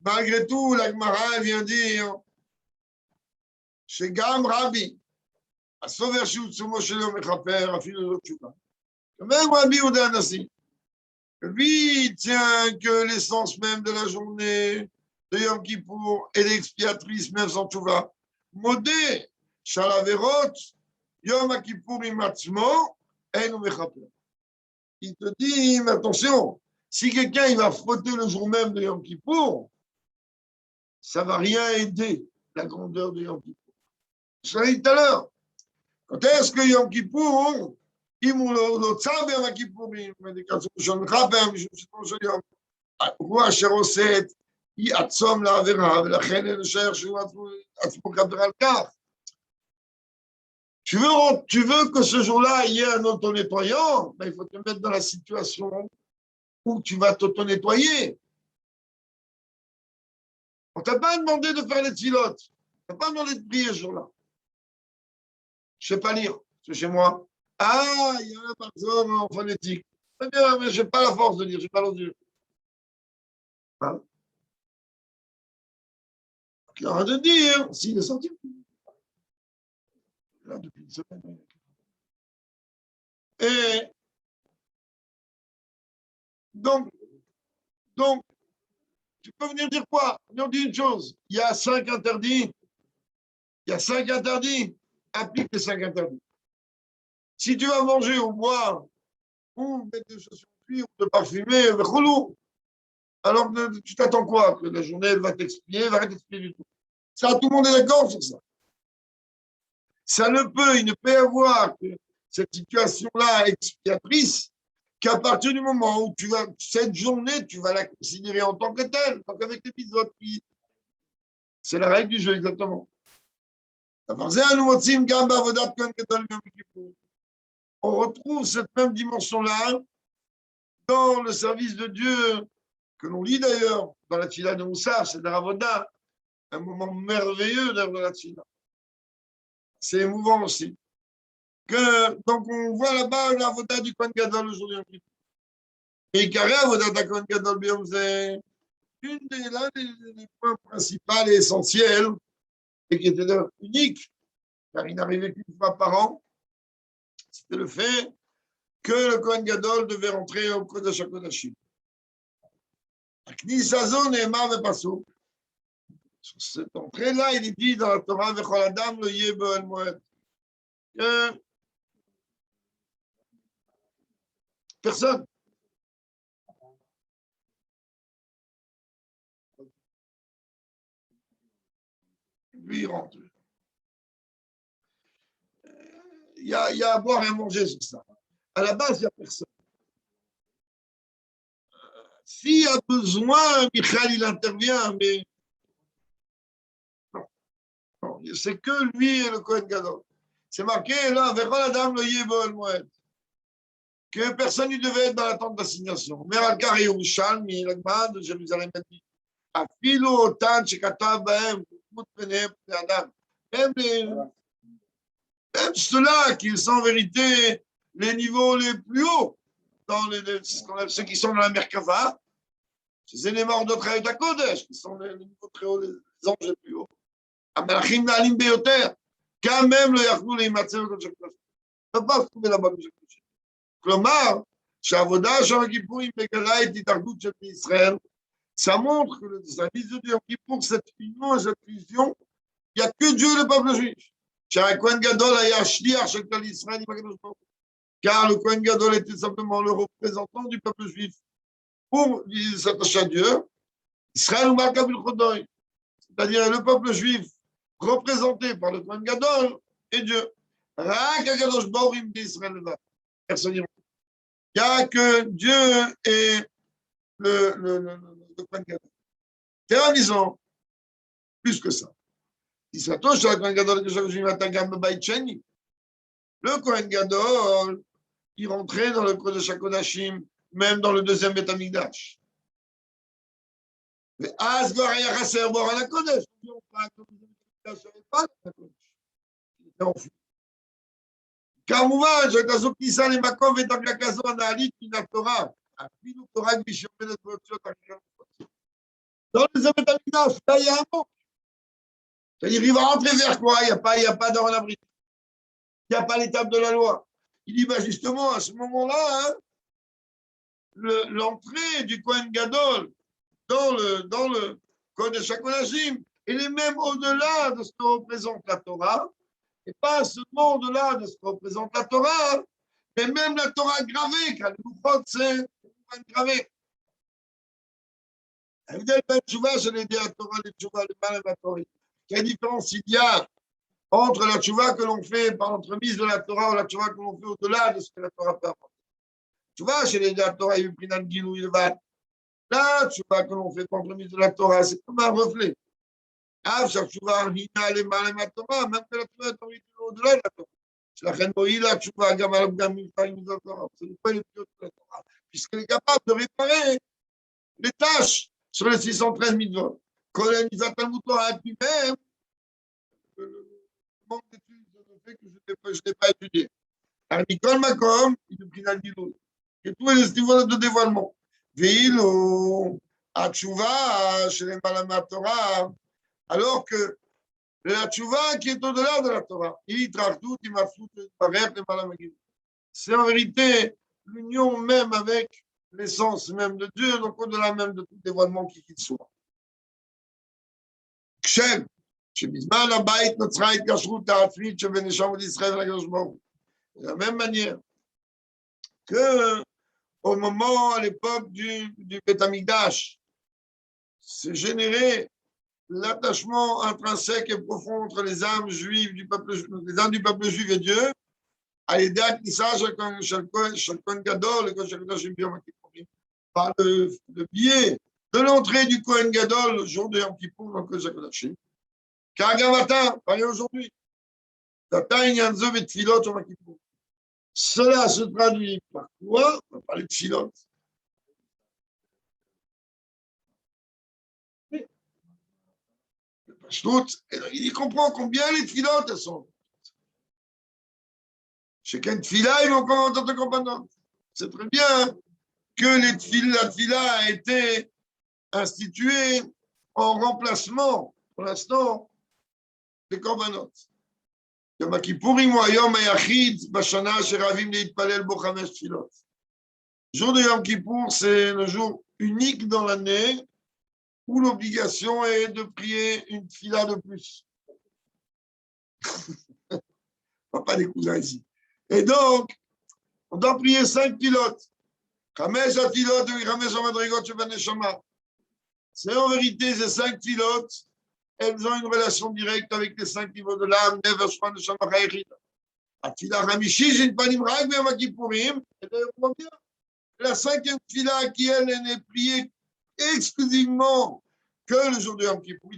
Malgré tout, la Gemara vient dire chez Gam Rabbi, à sauver Shutsumo Shelom Mechaper, à filo de Tchouba. Même Rabbi Ouda Anassi, lui tient que l'essence même de la journée de Yom Kippour est l'expiatrice même sans Tchouba. Modé, Shalaverot, Yom Kippourim Atzmo, Einu Mechaper. Il te dit, mais attention, si quelqu'un il va frotter le jour même de Yom Kippour, ça ne va rien aider la grandeur de Yom Kippour. Je l'ai dit tout à l'heure. Quand est-ce que Yom Kippour, אם הוא לא צר ביום הכיפורים, משום מכפר, משום שמו של יום, הוא אשר עושה את עצום לעבירה, ולכן אין לשער שהוא עצמו כפר על כך. Tu veux que ce jour-là, il y ait un auto-nettoyant, ben, il faut te mettre dans la situation où tu vas t'auto-nettoyer. On ne t'a pas demandé de faire les tfilotes. On ne t'a pas demandé de prier ce jour-là. Je ne sais pas lire, c'est chez moi. Ah, il y a un marzon en phonétique. Très bien, mais je n'ai pas la force de lire, je n'ai pas l'audio. Hein? Il y aura de dire, s'il est sorti. Là, depuis une semaine. Et donc, tu peux venir dire quoi? On dit une chose, il y a 5 interdits. Il y a 5 interdits. Applique les 5 interdits. Si tu vas manger ou boire, ou mettre des chaussures de cuir, ou te parfumer, alors tu t'attends quoi? Que la journée elle va t'expier, elle va rien t'expier du tout. Ça, tout le monde est d'accord sur ça. Il ne peut y avoir que cette situation-là expiatrice qu'à partir du moment où cette journée, tu vas la considérer en tant que telle, donc avec l'épisode qui. C'est la règle du jeu, exactement. On retrouve cette même dimension-là dans le service de Dieu, que l'on lit d'ailleurs dans la Tfila de Moussaf, c'est de Ravoda, un moment merveilleux dans la Tfila. C'est émouvant aussi. Donc on voit là-bas l'Avoda du Kohen Gadol aujourd'hui. Et carré Avoda du Kohen Gadol, c'est l'un des points principaux et essentiels, et qui était d'ailleurs unique, car il n'arrivait qu'une fois par an, c'était le fait que le Kohen Gadol devait rentrer au Kodesh HaKodashim. Aknisazon et Mar Pasuk. Sur cette entrée-là, il est dit dans la Torah, Vechol Adam le Yebo El Moed, que personne. Lui, il rentre. Il y a à boire et à manger sur ça. À la base, il n'y a personne. S'il y a besoin, Michal, il intervient, mais non, c'est que lui et le Kohen Gadol. C'est marqué là, Vechol Adam le Yebo El Moed, que personne ne devait être dans la tente d'assignation. Mais Al-Kar et Yerushalmi, la Gemara de Jérusalem a dit, Afilo Otan Shekatav Bahem, Adam. Même ceux-là qui sont en vérité les niveaux les plus hauts, ceux qui sont dans la Merkava, c'est les morts de Chayot HaKodesh, qui sont les niveaux très hauts, les anges les plus hauts. Amalachim Na'alim Beyoter, quand même le Yachnou les Imatzel de Kodesh HaKodashim. On ne peut pas se trouver là-bas Kodesh HaKodashim. Klamar, Shavodah, Sham Kippour, Megala et Titardut de Israël, ça montre que le service de Dieu qui pour cette union et cette fusion, il n'y a que Dieu et le peuple juif. Kohen Gadol a Yashliach Shekal Israël, car le Kohen Gadol était simplement le représentant du peuple juif pour s'attacher à Dieu. Israël ou Makabil Chodoy, c'est-à-dire le peuple juif représenté par le Kohen Gadol et Dieu. Rak HaKadosh Baruch Hu d'Israël Levad. Personne n'y rentre. Il n'y a que Dieu et le Kohen Gadol. Terrain disant, plus que ça. Il s'attache à Kohen Gadol que je vais m'attaquer Baït Sheni. Le Kohen Gadol, il rentrait dans le Kodesh HaKodashim, même dans le deuxième Beth Amikdash. Mais Asgor et Yachasser Bor à la Kodesh. On parle de la Kodesh. Il était enfui. כמובן שהייתה כניסה למקום ודרגה כזו הנעלית מן התורה, אפילו תורה כפי שעומדת באותיות הראשונות. Dans les hommes d'Amigdash, là, il y a un mot. C'est-à-dire, il va rentrer vers quoi? Il n'y a pas d'or en abri. Il n'y a pas l'étape de la loi. Il dit, bah, justement, à ce moment-là, hein, l'entrée du Kohen Gadol dans le Kodesh HaKodashim, elle est même au-delà de ce que représente la Torah, et pas seulement au-delà de ce que représente la Torah, mais même la Torah gravée, car le Luchot, c'est gravé. ההבדל בין תשובה של ידי התורה לתשובה למעלה מהתורה. Quelle différence il y a entre la tchouva que l'on fait par l'entremise de la Torah ou la tchouva que l'on fait au-delà de ce que la Torah peut apporter. Tchouva chez les la Torah, il y a eu Prinan Gilou, il va. La tchouva que l'on fait par l'entremise de la Torah, c'est comme un reflet. Ah, chaque tchouva, Hina, les malais, ma Torah, même que la tchouva est au-delà de la Torah. C'est la reine Moïla, la tchouva, Gamal, Gamil, Faïm, Torah. C'est le point le plus haut de la Torah. Puisqu'elle est capable de réparer les tâches sur les 613 mitzvot. Colonisa Talmud Torah, et puis même, le manque d'études le fait que je n'ai pas étudié. Alors, Nicole Macom, il est pris dans le Gilou. Et tous les niveaux de dévoilement. Veilo, Atchouva, chez les Malamat Torah, alors que la Tchouva qui est au-delà de la Torah, il tout, il m'a foutu, les Malamagim. C'est en vérité l'union même avec l'essence même de Dieu, donc au-delà même de tout dévoilement qui qu'il soit. Kshem, שבזמן הבית נוצרה התקשרות העצמית שבין נשמות ישראל לקדוש ברוך הוא. De la même manière que au moment, à l'époque du Beth Amikdash, s'est généré l'attachement intrinsèque et profond entre les âmes juives du peuple, les âmes du peuple juif et Dieu, à l'idée de Nissage, Kohen Gadol, par le biais de l'entrée du Kohen Gadol le jour de Yom Kippour dans le Kodesh HaKodashim. Car Gavata, pareil aujourd'hui, cela se traduit par quoi? Par les tfilot. Il comprend combien les tfilot elles sont. Chacun de tfila, ils vont commenter de compagnon. C'est très bien que la tfila a été instituée en remplacement, pour l'instant, des corbanotes. Yom Kippourim ou Yom Hayachid, Bashana, Sheravim Leitpalel Bo Chamesh Tfilot. Le jour de Yom Kippour, c'est le jour unique dans l'année où l'obligation est de prier une tfila de plus. On va pas des cousins ici. Et donc, on doit prier 5 pilotes. Chamesh Atilot et Chamesh Amadrigot Shevan Neshama. C'est en vérité ces 5 pilotes. Elles ont une relation directe avec les 5 niveaux de l'âme, Nevashman de Shamachaychid. Atfila Ramishi, j'ai une panim rag, mais Yom Kippourim. Et d'ailleurs, on voit bien. La 5e tfila qui, elle, n'est priée exclusivement que le jour de Yom Kippour.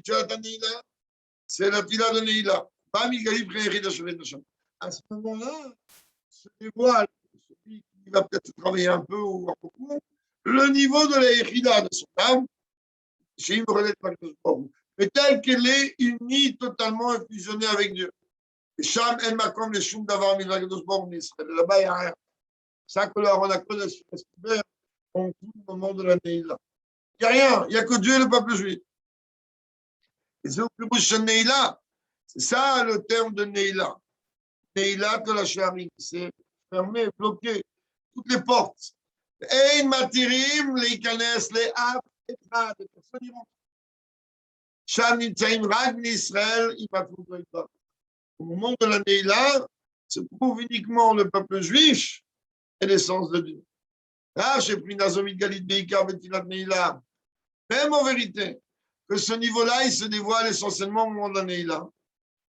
C'est la tfila de Neila. À ce moment-là, se dévoile, celui qui va peut-être travailler un peu ou beaucoup, le niveau de la Yechida de son âme, chez une relève par le sport. Mais telle qu'elle est unie totalement et fusionnée avec Dieu. Et Sham El Makom les Shum Davar Milagdos Born Israël. Là-bas, il n'y a rien. Ça que là, on a connu en tout le moment de l'année là. Il n'y a rien. Il n'y a que Dieu et le peuple juif. Et c'est au plus beau de Neila. C'est ça le terme de Neila. Neila que la Sharim, c'est fermé, bloqué, toutes les portes. Ein matirim leikanes le'af etrad. Personne n'y rentre. Sham nitzaim rag n'Israël, imatru doïta. Au moment de la Neila, se prouve uniquement le peuple juif et l'essence de Dieu. Là, j'ai pris Nazomit Galit Beikar Betilat Neila. Même en vérité, que ce niveau-là, il se dévoile essentiellement au moment de la Neila.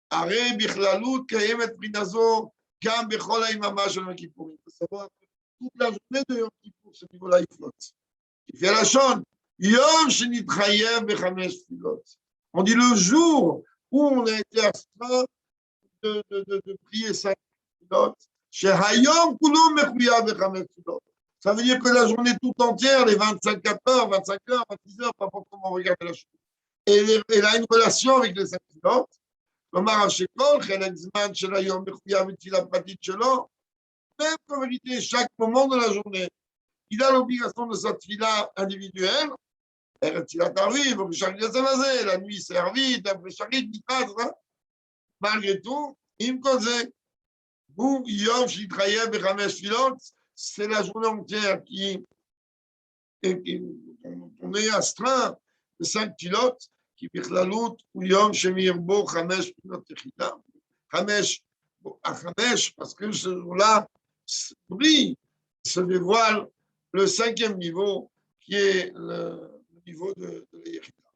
Aré Bichlalut Kayemet Prinazo Gam Bechol Haïmama Shel Kippour. Il faut savoir que toute la journée de Yom Kippour, ce niveau-là, il flotte. Il fait la chante. Yom Shenit Chayev Bechamesh Filot. On dit le jour où on a été astreint de prier 5 filot. Chez Hayom Kulum Mechouya Bechamesh Filot. Ça veut dire que la journée tout entière, les 25 heures, 26 heures, pas pour comment regarder la chose. Et elle a une relation avec les 5 filot. כלומר, שכל חלק זמן של היום מחויב בתפילה פרטית שלו, même qu'en vérité, chaque moment de la journée, il a l'obligation de sa tefila individuelle, la nuit servie, malgré tout, c'est la journée entière on est astreint de 5 pilotes, כי בכללות הוא יום שמיירבו 5 פינות יחידה. 5, parce que ce jour-là brille, se dévoile le 5e niveau, qui est le niveau de l'Yechida.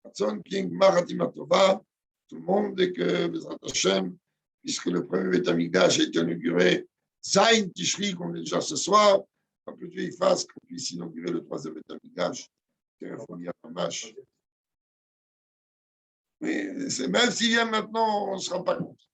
Ratson King Maratima Tova, tout le monde, et que Bezrat Hashem, puisque le premier Beth Amikdash a été inauguré, Zayin Tishri, qu'on est déjà ce soir, que Dieu y fasse qu'on puisse inaugurer le 3e Beth Amikdash, qui est Raphonia Hamash. Mais même s'il vient maintenant, on ne sera pas contre.